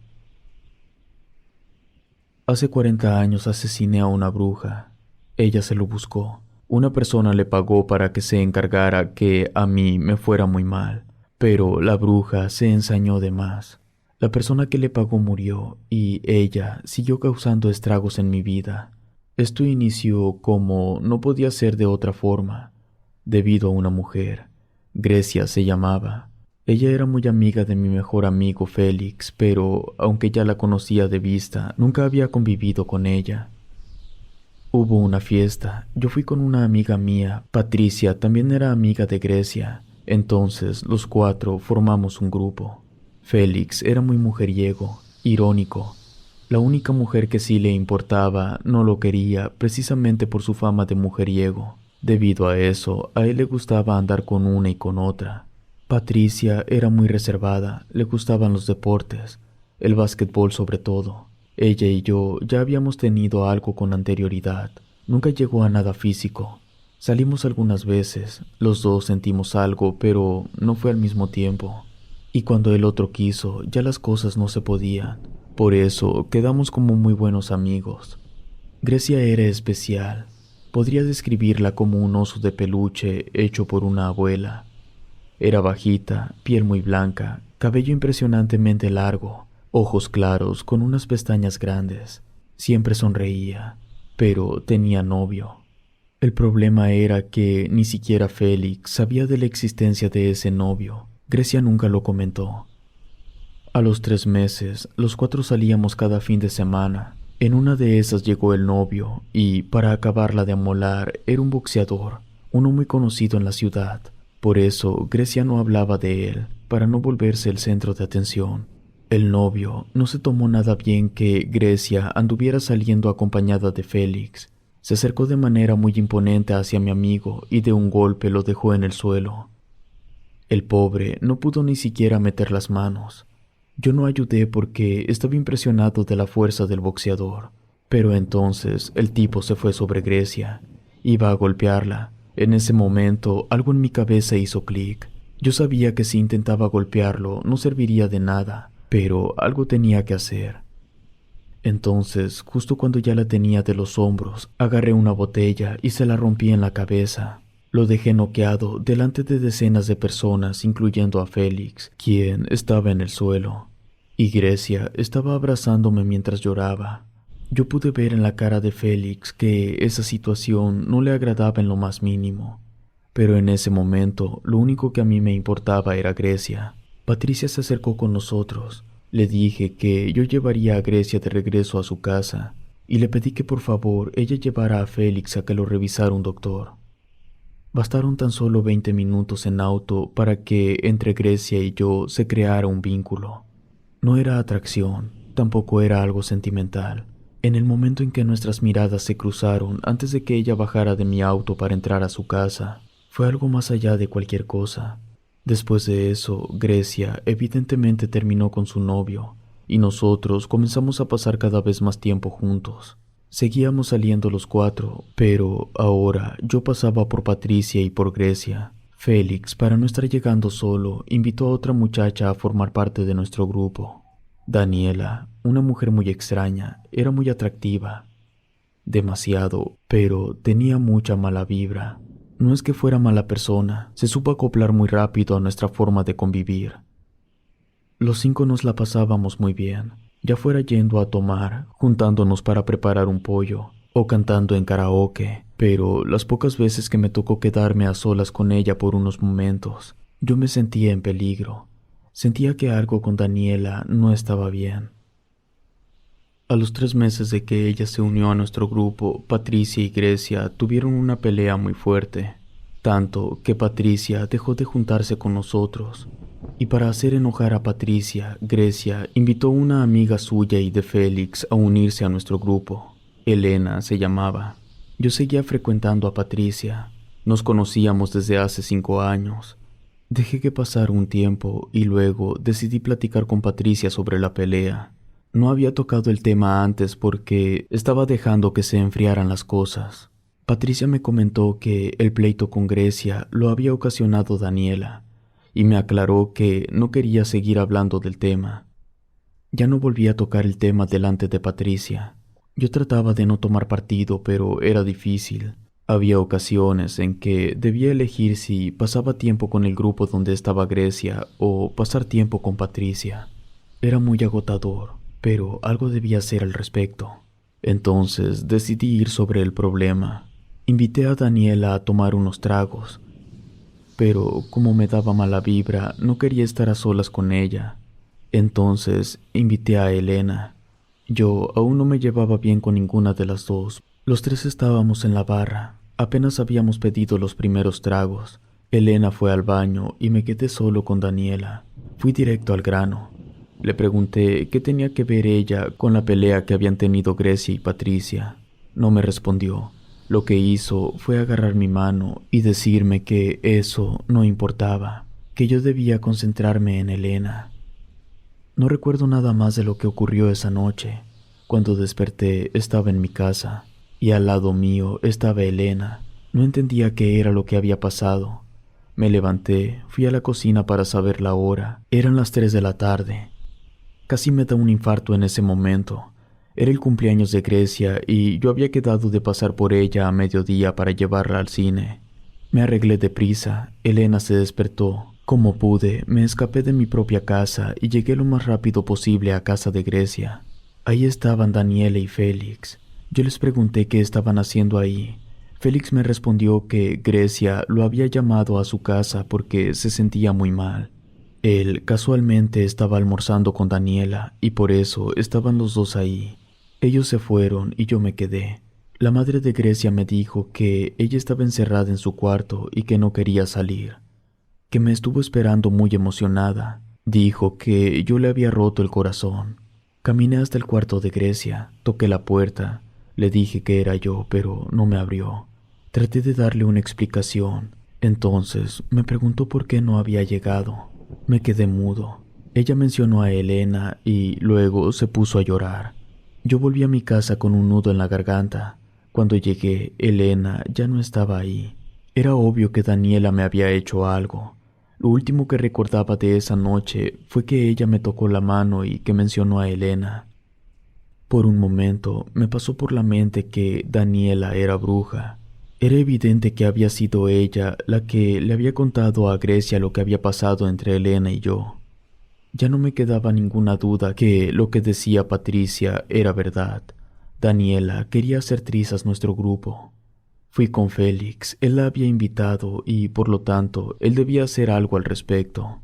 Hace 40 años asesiné a una bruja. Ella se lo buscó. Una persona le pagó para que se encargara que a mí me fuera muy mal, pero la bruja se ensañó de más. La persona que le pagó murió y ella siguió causando estragos en mi vida. Esto inició como no podía ser de otra forma, debido a una mujer. Grecia se llamaba. Ella era muy amiga de mi mejor amigo Félix, pero aunque ya la conocía de vista, nunca había convivido con ella. Hubo una fiesta. Yo fui con una amiga mía. Patricia también era amiga de Grecia. Entonces los 4 formamos un grupo. Félix era muy mujeriego, irónico. La única mujer que sí le importaba no lo quería precisamente por su fama de mujeriego. Debido a eso, a él le gustaba andar con una y con otra. Patricia era muy reservada, le gustaban los deportes, el básquetbol sobre todo. Ella y yo ya habíamos tenido algo con anterioridad, nunca llegó a nada físico. Salimos algunas veces, los dos sentimos algo, pero no fue al mismo tiempo. Y cuando el otro quiso, ya las cosas no se podían. Por eso quedamos como muy buenos amigos. Grecia era especial. Podría describirla como un oso de peluche hecho por una abuela. Era bajita, piel muy blanca, cabello impresionantemente largo, ojos claros con unas pestañas grandes. Siempre sonreía, pero tenía novio. El problema era que ni siquiera Félix sabía de la existencia de ese novio. Grecia nunca lo comentó. A los 3 meses, los 4 salíamos cada fin de semana. En una de esas llegó el novio y, para acabarla de amolar, era un boxeador, uno muy conocido en la ciudad. Por eso, Grecia no hablaba de él, para no volverse el centro de atención. El novio no se tomó nada bien que Grecia anduviera saliendo acompañada de Félix. Se acercó de manera muy imponente hacia mi amigo y de un golpe lo dejó en el suelo. El pobre no pudo ni siquiera meter las manos. Yo no ayudé porque estaba impresionado de la fuerza del boxeador. Pero entonces el tipo se fue sobre Grecia. Iba a golpearla. En ese momento algo en mi cabeza hizo clic. Yo sabía que si intentaba golpearlo no serviría de nada, pero algo tenía que hacer. Entonces, justo cuando ya la tenía de los hombros, agarré una botella y se la rompí en la cabeza. Lo dejé noqueado delante de decenas de personas, incluyendo a Félix, quien estaba en el suelo. Y Grecia estaba abrazándome mientras lloraba. Yo pude ver en la cara de Félix que esa situación no le agradaba en lo más mínimo. Pero en ese momento, lo único que a mí me importaba era Grecia. Patricia se acercó con nosotros. Le dije que yo llevaría a Grecia de regreso a su casa y le pedí que por favor ella llevara a Félix a que lo revisara un doctor. Bastaron tan solo 20 minutos en auto para que entre Grecia y yo se creara un vínculo. No era atracción, tampoco era algo sentimental. En el momento en que nuestras miradas se cruzaron antes de que ella bajara de mi auto para entrar a su casa, fue algo más allá de cualquier cosa. Después de eso, Grecia evidentemente terminó con su novio, y nosotros comenzamos a pasar cada vez más tiempo juntos. Seguíamos saliendo los cuatro, pero ahora yo pasaba por Patricia y por Grecia. Félix, para no estar llegando solo, invitó a otra muchacha a formar parte de nuestro grupo. Daniela, una mujer muy extraña, era muy atractiva. Demasiado, pero tenía mucha mala vibra. No es que fuera mala persona, se supo acoplar muy rápido a nuestra forma de convivir. Los 5 nos la pasábamos muy bien, ya fuera yendo a tomar, juntándonos para preparar un pollo, o cantando en karaoke, pero las pocas veces que me tocó quedarme a solas con ella por unos momentos, yo me sentía en peligro. Sentía que algo con Daniela no estaba bien. A los 3 meses de que ella se unió a nuestro grupo, Patricia y Grecia tuvieron una pelea muy fuerte, tanto que Patricia dejó de juntarse con nosotros. Y para hacer enojar a Patricia, Grecia invitó a una amiga suya y de Félix a unirse a nuestro grupo. Elena se llamaba. Yo seguía frecuentando a Patricia. Nos conocíamos desde hace 5 años. Dejé que pasara un tiempo y luego decidí platicar con Patricia sobre la pelea. No había tocado el tema antes porque estaba dejando que se enfriaran las cosas. Patricia me comentó que el pleito con Grecia lo había ocasionado Daniela y me aclaró que no quería seguir hablando del tema. Ya no volví a tocar el tema delante de Patricia. Yo trataba de no tomar partido, pero era difícil. Había ocasiones en que debía elegir si pasaba tiempo con el grupo donde estaba Grecia o pasar tiempo con Patricia. Era muy agotador, pero algo debía hacer al respecto. Entonces decidí ir sobre el problema. Invité a Daniela a tomar unos tragos, pero como me daba mala vibra, no quería estar a solas con ella. Entonces invité a Elena. Yo aún no me llevaba bien con ninguna de las dos. Los 3 estábamos en la barra. Apenas habíamos pedido los primeros tragos. Elena fue al baño y me quedé solo con Daniela. Fui directo al grano. Le pregunté qué tenía que ver ella con la pelea que habían tenido Grecia y Patricia. No me respondió. Lo que hizo fue agarrar mi mano y decirme que eso no importaba, que yo debía concentrarme en Elena. No recuerdo nada más de lo que ocurrió esa noche. Cuando desperté estaba en mi casa y al lado mío estaba Elena. No entendía qué era lo que había pasado. Me levanté, fui a la cocina para saber la hora. Eran las 3 de la tarde. Casi me da un infarto en ese momento. Era el cumpleaños de Grecia y yo había quedado de pasar por ella a mediodía para llevarla al cine. Me arreglé deprisa. Elena se despertó. Como pude, me escapé de mi propia casa y llegué lo más rápido posible a casa de Grecia. Ahí estaban Daniela y Félix. Yo les pregunté qué estaban haciendo ahí. Félix me respondió que Grecia lo había llamado a su casa porque se sentía muy mal. Él casualmente estaba almorzando con Daniela y por eso estaban los dos ahí. Ellos se fueron y yo me quedé. La madre de Grecia me dijo que ella estaba encerrada en su cuarto y que no quería salir, que me estuvo esperando muy emocionada. Dijo que yo le había roto el corazón. Caminé hasta el cuarto de Grecia, toqué la puerta, le dije que era yo, pero no me abrió. Traté de darle una explicación. Entonces me preguntó por qué no había llegado. Me quedé mudo. Ella mencionó a Elena y luego se puso a llorar. Yo volví a mi casa con un nudo en la garganta. Cuando llegué, Elena ya no estaba ahí. Era obvio que Daniela me había hecho algo. Lo último que recordaba de esa noche fue que ella me tocó la mano y que mencionó a Elena. Por un momento me pasó por la mente que Daniela era bruja. Era evidente que había sido ella la que le había contado a Grecia lo que había pasado entre Elena y yo. Ya no me quedaba ninguna duda que lo que decía Patricia era verdad. Daniela quería hacer trizas nuestro grupo. Fui con Félix, él la había invitado y, por lo tanto, él debía hacer algo al respecto.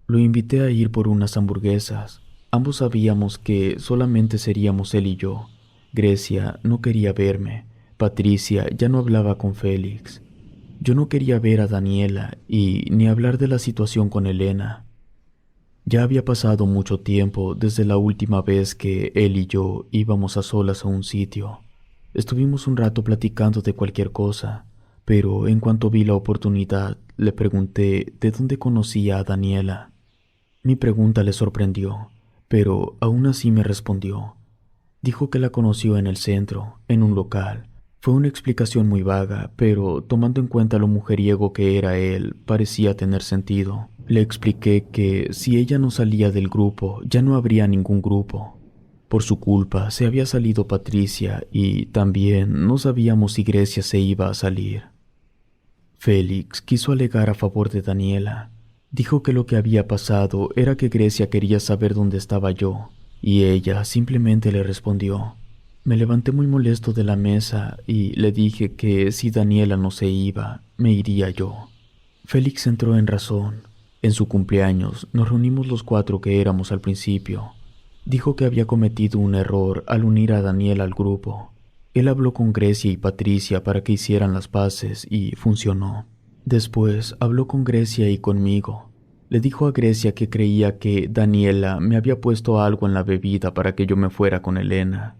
Lo invité a ir por unas hamburguesas. Ambos sabíamos que solamente seríamos él y yo. Grecia no quería verme. Patricia ya no hablaba con Félix. Yo no quería ver a Daniela y ni hablar de la situación con Elena. Ya había pasado mucho tiempo desde la última vez que él y yo íbamos a solas a un sitio. Estuvimos un rato platicando de cualquier cosa, pero en cuanto vi la oportunidad, le pregunté de dónde conocía a Daniela. Mi pregunta le sorprendió, pero aún así me respondió. Dijo que la conoció en el centro, en un local. Fue una explicación muy vaga, pero tomando en cuenta lo mujeriego que era él, parecía tener sentido. Le expliqué que si ella no salía del grupo, ya no habría ningún grupo. Por su culpa se había salido Patricia y también no sabíamos si Grecia se iba a salir. Félix quiso alegar a favor de Daniela. Dijo que lo que había pasado era que Grecia quería saber dónde estaba yo, y ella simplemente le respondió. Me levanté muy molesto de la mesa y le dije que si Daniela no se iba, me iría yo. Félix entró en razón. En su cumpleaños nos reunimos los 4 que éramos al principio. Dijo que había cometido un error al unir a Daniela al grupo. Él habló con Grecia y Patricia para que hicieran las paces y funcionó. Después habló con Grecia y conmigo. Le dijo a Grecia que creía que Daniela me había puesto algo en la bebida para que yo me fuera con Elena,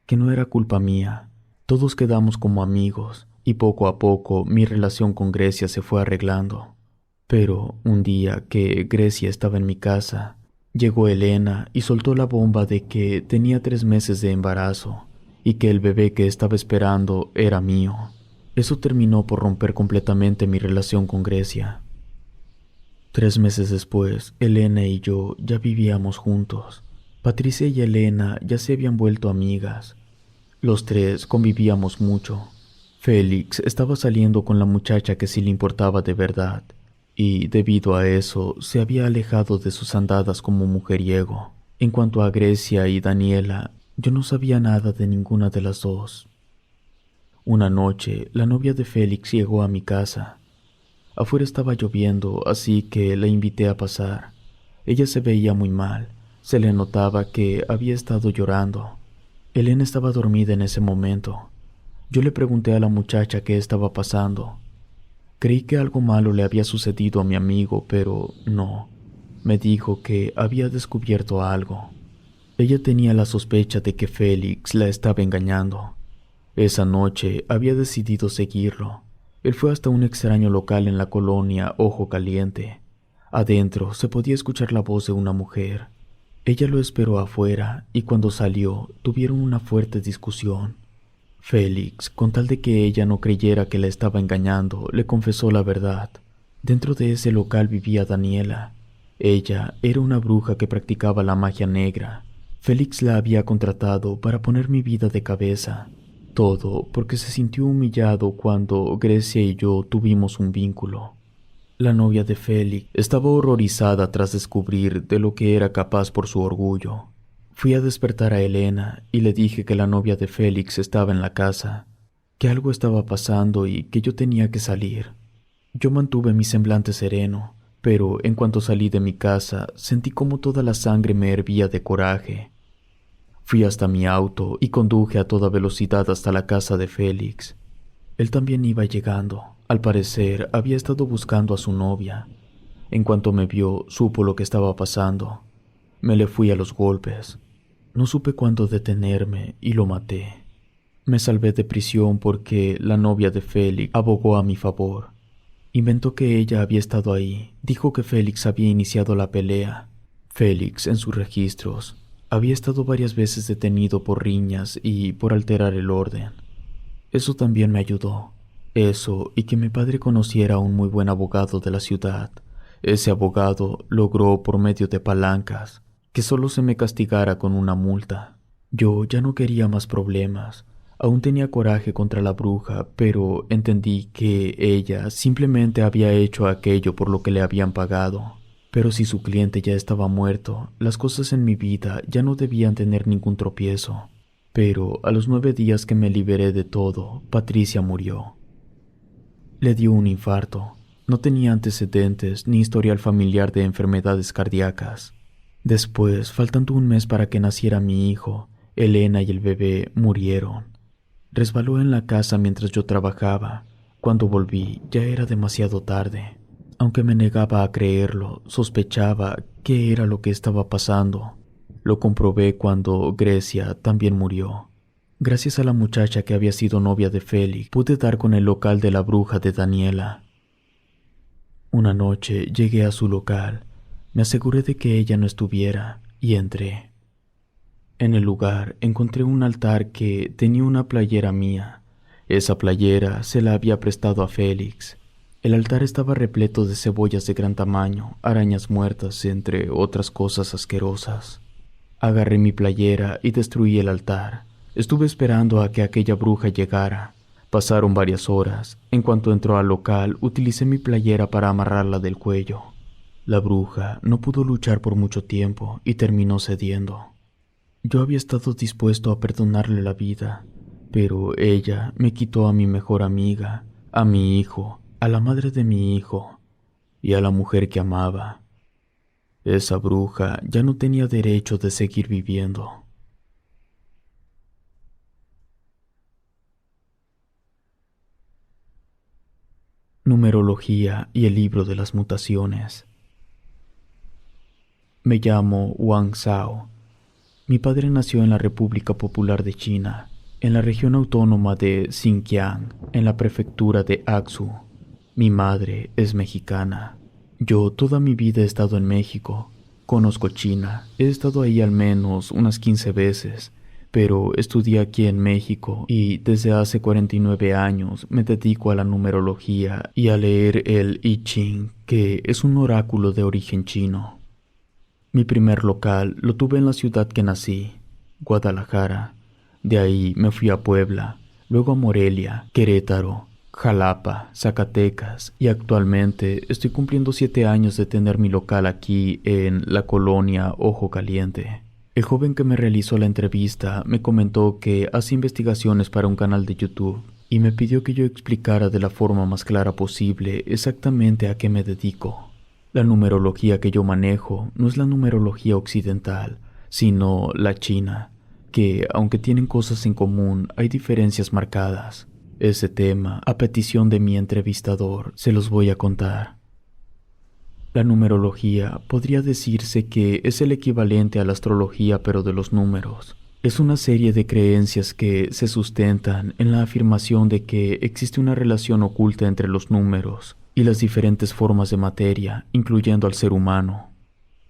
que no era culpa mía. Todos quedamos como amigos y poco a poco mi relación con Grecia se fue arreglando. Pero un día que Grecia estaba en mi casa, llegó Elena y soltó la bomba de que tenía 3 meses de embarazo y que el bebé que estaba esperando era mío. Eso terminó por romper completamente mi relación con Grecia. 3 meses después, Elena y yo ya vivíamos juntos. Patricia y Elena ya se habían vuelto amigas. Los 3 convivíamos mucho. Félix estaba saliendo con la muchacha que sí le importaba de verdad, y debido a eso se había alejado de sus andadas como mujeriego. En cuanto a Grecia y Daniela, yo no sabía nada de ninguna de las dos. Una noche, la novia de Félix llegó a mi casa. Afuera estaba lloviendo, así que la invité a pasar. Ella se veía muy mal. Se le notaba que había estado llorando. Elena estaba dormida en ese momento. Yo le pregunté a la muchacha qué estaba pasando. Creí que algo malo le había sucedido a mi amigo, pero no. Me dijo que había descubierto algo. Ella tenía la sospecha de que Félix la estaba engañando. Esa noche había decidido seguirlo. Él fue hasta un extraño local en la colonia Ojo Caliente. Adentro se podía escuchar la voz de una mujer. Ella lo esperó afuera y cuando salió tuvieron una fuerte discusión. Félix, con tal de que ella no creyera que la estaba engañando, le confesó la verdad. Dentro de ese local vivía Daniela. Ella era una bruja que practicaba la magia negra. Félix la había contratado para poner mi vida de cabeza. Todo porque se sintió humillado cuando Grecia y yo tuvimos un vínculo. La novia de Félix estaba horrorizada tras descubrir de lo que era capaz por su orgullo. Fui a despertar a Elena y le dije que la novia de Félix estaba en la casa, que algo estaba pasando y que yo tenía que salir. Yo mantuve mi semblante sereno, pero en cuanto salí de mi casa sentí como toda la sangre me hervía de coraje. Fui hasta mi auto y conduje a toda velocidad hasta la casa de Félix. Él también iba llegando. Al parecer, había estado buscando a su novia. En cuanto me vio, supo lo que estaba pasando. Me le fui a los golpes. No supe cuándo detenerme y lo maté. Me salvé de prisión porque la novia de Félix abogó a mi favor. Inventó que ella había estado ahí. Dijo que Félix había iniciado la pelea. Félix, en sus registros, había estado varias veces detenido por riñas y por alterar el orden. Eso también me ayudó. Eso y que mi padre conociera a un muy buen abogado de la ciudad. Ese abogado logró, por medio de palancas, que solo se me castigara con una multa. Yo ya no quería más problemas. Aún tenía coraje contra la bruja, pero entendí que ella simplemente había hecho aquello por lo que le habían pagado. Pero si su cliente ya estaba muerto, las cosas en mi vida ya no debían tener ningún tropiezo. Pero a los 9 días que me liberé de todo, Patricia murió. Le dio un infarto. No tenía antecedentes ni historial familiar de enfermedades cardíacas. Después, faltando un mes para que naciera mi hijo, Elena y el bebé murieron. Resbaló en la casa mientras yo trabajaba. Cuando volví, ya era demasiado tarde. Aunque me negaba a creerlo, sospechaba qué era lo que estaba pasando. Lo comprobé cuando Grecia también murió. Gracias a la muchacha que había sido novia de Félix, pude dar con el local de la bruja de Daniela. Una noche llegué a su local. Me aseguré de que ella no estuviera y entré. En el lugar encontré un altar que tenía una playera mía. Esa playera se la había prestado a Félix. El altar estaba repleto de cebollas de gran tamaño, arañas muertas, entre otras cosas asquerosas. Agarré mi playera y destruí el altar. Estuve esperando a que aquella bruja llegara. Pasaron varias horas. En cuanto entró al local, utilicé mi playera para amarrarla del cuello. La bruja no pudo luchar por mucho tiempo y terminó cediendo. Yo había estado dispuesto a perdonarle la vida, pero ella me quitó a mi mejor amiga, a mi hijo, a la madre de mi hijo y a la mujer que amaba. Esa bruja ya no tenía derecho de seguir viviendo. Numerología y el libro de las mutaciones. Me llamo Wang Zhao. Mi padre nació en la República Popular de China, en la región autónoma de Xinjiang, en la prefectura de Aksu. Mi madre es mexicana. Yo toda mi vida he estado en México. Conozco China, he estado ahí al menos unas 15 veces, pero estudié aquí en México y desde hace 49 años me dedico a la numerología y a leer el I Ching, que es un oráculo de origen chino. Mi primer local lo tuve en la ciudad que nací, Guadalajara. De ahí me fui a Puebla, luego a Morelia, Querétaro, Jalapa, Zacatecas y actualmente estoy cumpliendo 7 años de tener mi local aquí en la colonia Ojo Caliente. El joven que me realizó la entrevista me comentó que hace investigaciones para un canal de YouTube y me pidió que yo explicara de la forma más clara posible exactamente a qué me dedico. La numerología que yo manejo no es la numerología occidental, sino la china, que, aunque tienen cosas en común, hay diferencias marcadas. Ese tema, a petición de mi entrevistador, se los voy a contar. La numerología podría decirse que es el equivalente a la astrología pero de los números. Es una serie de creencias que se sustentan en la afirmación de que existe una relación oculta entre los números y las diferentes formas de materia, incluyendo al ser humano.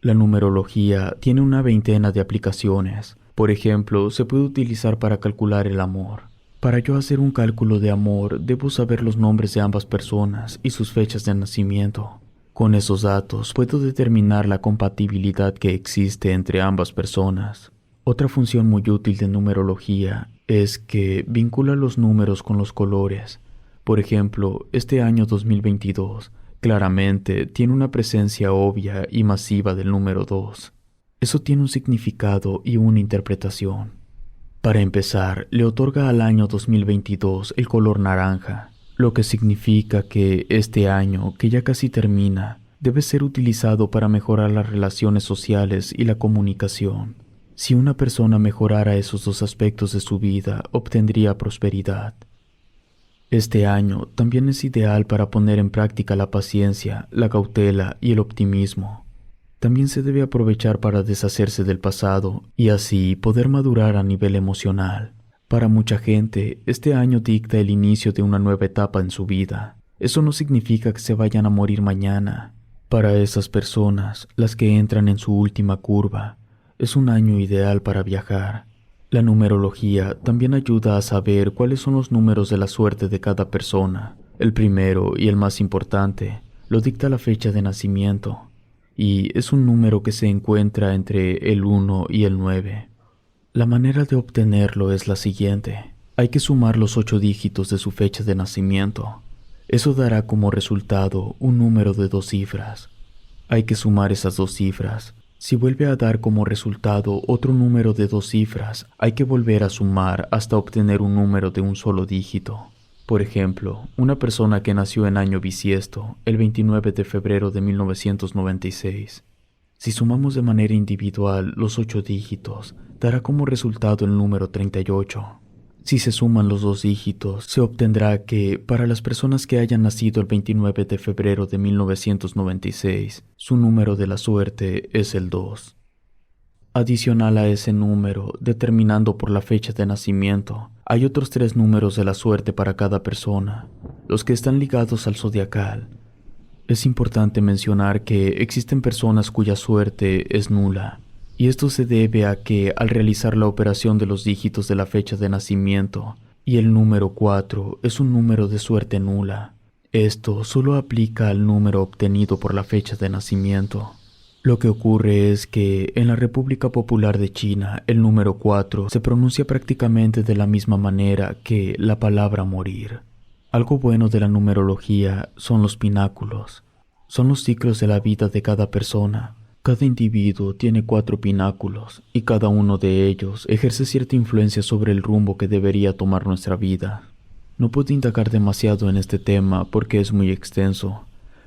La numerología tiene una veintena de aplicaciones. Por ejemplo, se puede utilizar para calcular el amor. Para yo hacer un cálculo de amor, debo saber los nombres de ambas personas y sus fechas de nacimiento. Con esos datos puedo determinar la compatibilidad que existe entre ambas personas. Otra función muy útil de numerología es que vincula los números con los colores. Por ejemplo, este año 2022 claramente tiene una presencia obvia y masiva del número 2. Eso tiene un significado y una interpretación. Para empezar, le otorga al año 2022 el color naranja, lo que significa que este año, que ya casi termina, debe ser utilizado para mejorar las relaciones sociales y la comunicación. Si una persona mejorara esos dos aspectos de su vida, obtendría prosperidad. Este año también es ideal para poner en práctica la paciencia, la cautela y el optimismo. También se debe aprovechar para deshacerse del pasado y así poder madurar a nivel emocional. Para mucha gente, este año dicta el inicio de una nueva etapa en su vida. Eso no significa que se vayan a morir mañana. Para esas personas, las que entran en su última curva, es un año ideal para viajar. La numerología también ayuda a saber cuáles son los números de la suerte de cada persona. El primero y el más importante lo dicta la fecha de nacimiento, y es un número que se encuentra entre el 1 y el 9. La manera de obtenerlo es la siguiente. Hay que sumar los 8 dígitos de su fecha de nacimiento. Eso dará como resultado un número de 2 cifras. Hay que sumar esas 2 cifras. Si vuelve a dar como resultado otro número de 2 cifras, hay que volver a sumar hasta obtener un número de un solo dígito. Por ejemplo, una persona que nació en año bisiesto, el 29 de febrero de 1996. Si sumamos de manera individual los 8 dígitos, dará como resultado el número 38. Si se suman los 2 dígitos, se obtendrá que, para las personas que hayan nacido el 29 de febrero de 1996, su número de la suerte es el 2. Adicional a ese número, determinando por la fecha de nacimiento, hay otros 3 números de la suerte para cada persona, los que están ligados al zodiacal. Es importante mencionar que existen personas cuya suerte es nula, y esto se debe a que al realizar la operación de los dígitos de la fecha de nacimiento, y el número 4 es un número de suerte nula, esto solo aplica al número obtenido por la fecha de nacimiento. Lo que ocurre es que en la República Popular de China el número 4 se pronuncia prácticamente de la misma manera que la palabra morir. Algo bueno de la numerología son los pináculos. Son los ciclos de la vida de cada persona. Cada individuo tiene 4 pináculos y cada uno de ellos ejerce cierta influencia sobre el rumbo que debería tomar nuestra vida. No puedo indagar demasiado en este tema porque es muy extenso,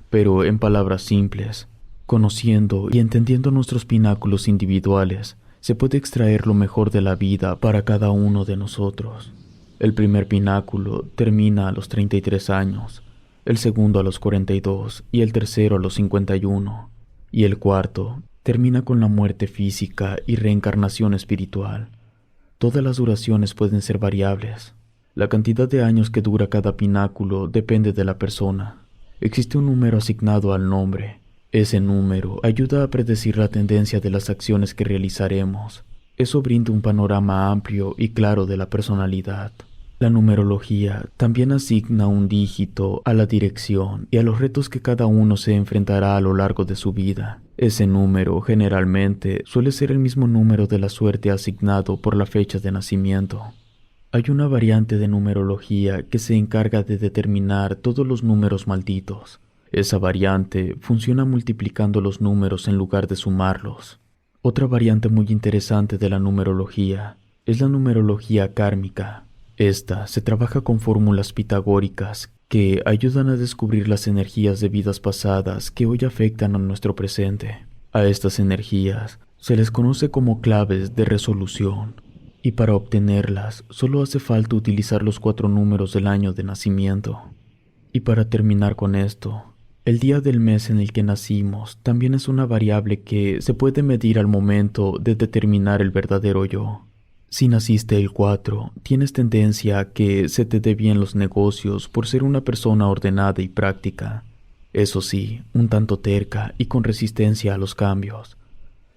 pero en palabras simples, conociendo y entendiendo nuestros pináculos individuales, se puede extraer lo mejor de la vida para cada uno de nosotros. El primer pináculo termina a los 33 años, el segundo a los 42 y el tercero a los 51, y el cuarto termina con la muerte física y reencarnación espiritual. Todas las duraciones pueden ser variables. La cantidad de años que dura cada pináculo depende de la persona. Existe un número asignado al nombre. Ese número ayuda a predecir la tendencia de las acciones que realizaremos. Eso brinda un panorama amplio y claro de la personalidad. La numerología también asigna un dígito a la dirección y a los retos que cada uno se enfrentará a lo largo de su vida. Ese número generalmente suele ser el mismo número de la suerte asignado por la fecha de nacimiento. Hay una variante de numerología que se encarga de determinar todos los números malditos. Esa variante funciona multiplicando los números en lugar de sumarlos. Otra variante muy interesante de la numerología es la numerología kármica. Esta se trabaja con fórmulas pitagóricas que ayudan a descubrir las energías de vidas pasadas que hoy afectan a nuestro presente. A estas energías se les conoce como claves de resolución, y para obtenerlas solo hace falta utilizar los 4 números del año de nacimiento. Y para terminar con esto, el día del mes en el que nacimos también es una variable que se puede medir al momento de determinar el verdadero yo. Si naciste el 4, tienes tendencia a que se te dé bien los negocios por ser una persona ordenada y práctica. Eso sí, un tanto terca y con resistencia a los cambios.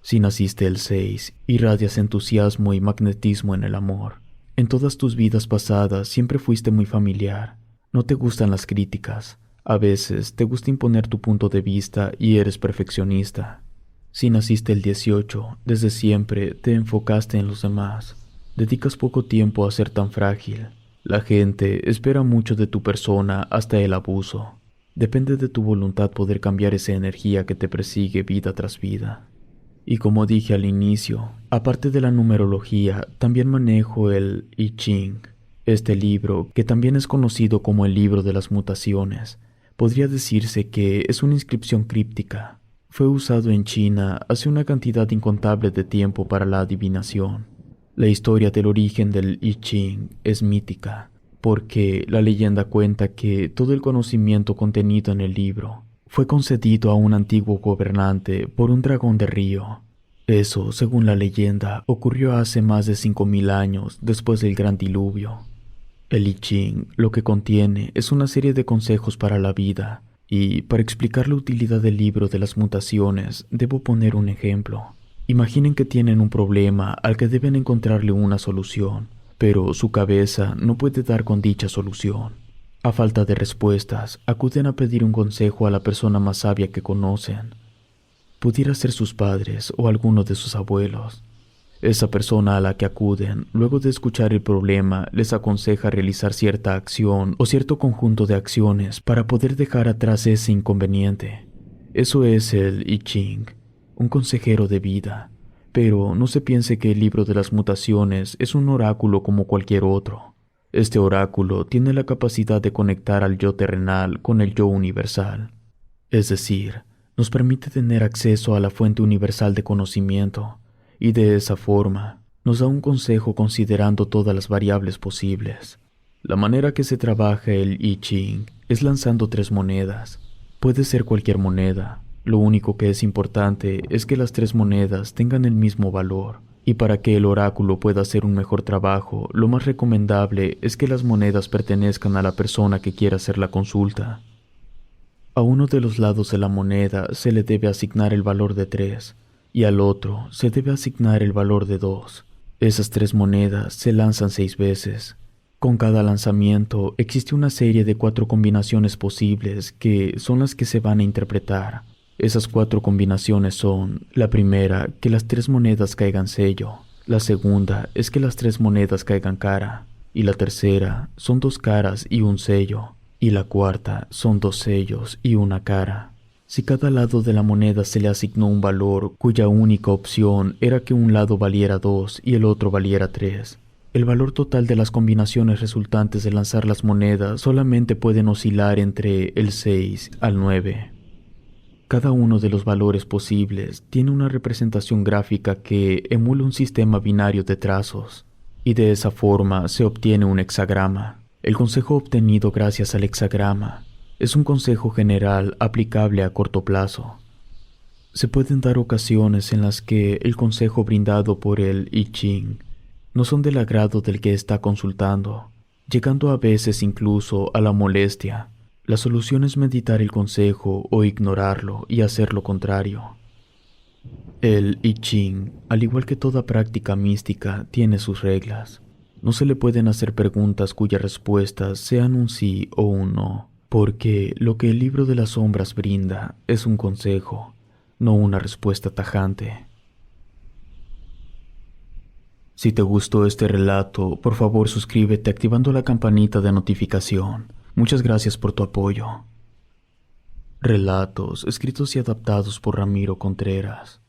Si naciste el 6, irradias entusiasmo y magnetismo en el amor. En todas tus vidas pasadas siempre fuiste muy familiar. No te gustan las críticas. A veces te gusta imponer tu punto de vista y eres perfeccionista. Si naciste el 18, desde siempre te enfocaste en los demás. Dedicas poco tiempo a ser tan frágil. La gente espera mucho de tu persona hasta el abuso. Depende de tu voluntad poder cambiar esa energía que te persigue vida tras vida. Y como dije al inicio, aparte de la numerología, también manejo el I Ching. Este libro, que también es conocido como el libro de las mutaciones, podría decirse que es una inscripción críptica. Fue usado en China hace una cantidad incontable de tiempo para la adivinación. La historia del origen del I Ching es mítica, porque la leyenda cuenta que todo el conocimiento contenido en el libro fue concedido a un antiguo gobernante por un dragón de río. Eso, según la leyenda, ocurrió hace más de 5000 años después del gran diluvio. El I Ching lo que contiene es una serie de consejos para la vida, y para explicar la utilidad del libro de las mutaciones, debo poner un ejemplo. Imaginen que tienen un problema al que deben encontrarle una solución, pero su cabeza no puede dar con dicha solución. A falta de respuestas, acuden a pedir un consejo a la persona más sabia que conocen. Pudiera ser sus padres o alguno de sus abuelos. Esa persona a la que acuden, luego de escuchar el problema, les aconseja realizar cierta acción o cierto conjunto de acciones para poder dejar atrás ese inconveniente. Eso es el I Ching, un consejero de vida. Pero no se piense que el libro de las mutaciones es un oráculo como cualquier otro. Este oráculo tiene la capacidad de conectar al yo terrenal con el yo universal. Es decir, nos permite tener acceso a la fuente universal de conocimiento, y de esa forma nos da un consejo considerando todas las variables posibles. La manera que se trabaja el I Ching es lanzando 3 monedas. Puede ser cualquier moneda. Lo único que es importante es que las 3 monedas tengan el mismo valor. Y para que el oráculo pueda hacer un mejor trabajo, lo más recomendable es que las monedas pertenezcan a la persona que quiera hacer la consulta. A uno de los lados de la moneda se le debe asignar el valor de 3. Y al otro se debe asignar el valor de 2. Esas 3 monedas se lanzan 6 veces. Con cada lanzamiento existe una serie de 4 combinaciones posibles que son las que se van a interpretar. Esas 4 combinaciones son: la primera, que las 3 monedas caigan sello; la segunda es que las 3 monedas caigan cara; y la tercera son 2 caras y un sello; y la cuarta son 2 sellos y una cara. Si cada lado de la moneda se le asignó un valor cuya única opción era que un lado valiera 2 y el otro valiera 3, el valor total de las combinaciones resultantes de lanzar las monedas solamente pueden oscilar entre el 6 al 9. Cada uno de los valores posibles tiene una representación gráfica que emula un sistema binario de trazos, y de esa forma se obtiene un hexagrama. El consejo obtenido gracias al hexagrama es un consejo general aplicable a corto plazo. Se pueden dar ocasiones en las que el consejo brindado por el I Ching no son del agrado del que está consultando, llegando a veces incluso a la molestia. La solución es meditar el consejo o ignorarlo y hacer lo contrario. El I Ching, al igual que toda práctica mística, tiene sus reglas. No se le pueden hacer preguntas cuyas respuestas sean un sí o un no, porque lo que el libro de las sombras brinda es un consejo, no una respuesta tajante. Si te gustó este relato, por favor suscríbete activando la campanita de notificación. Muchas gracias por tu apoyo. Relatos escritos y adaptados por Ramiro Contreras.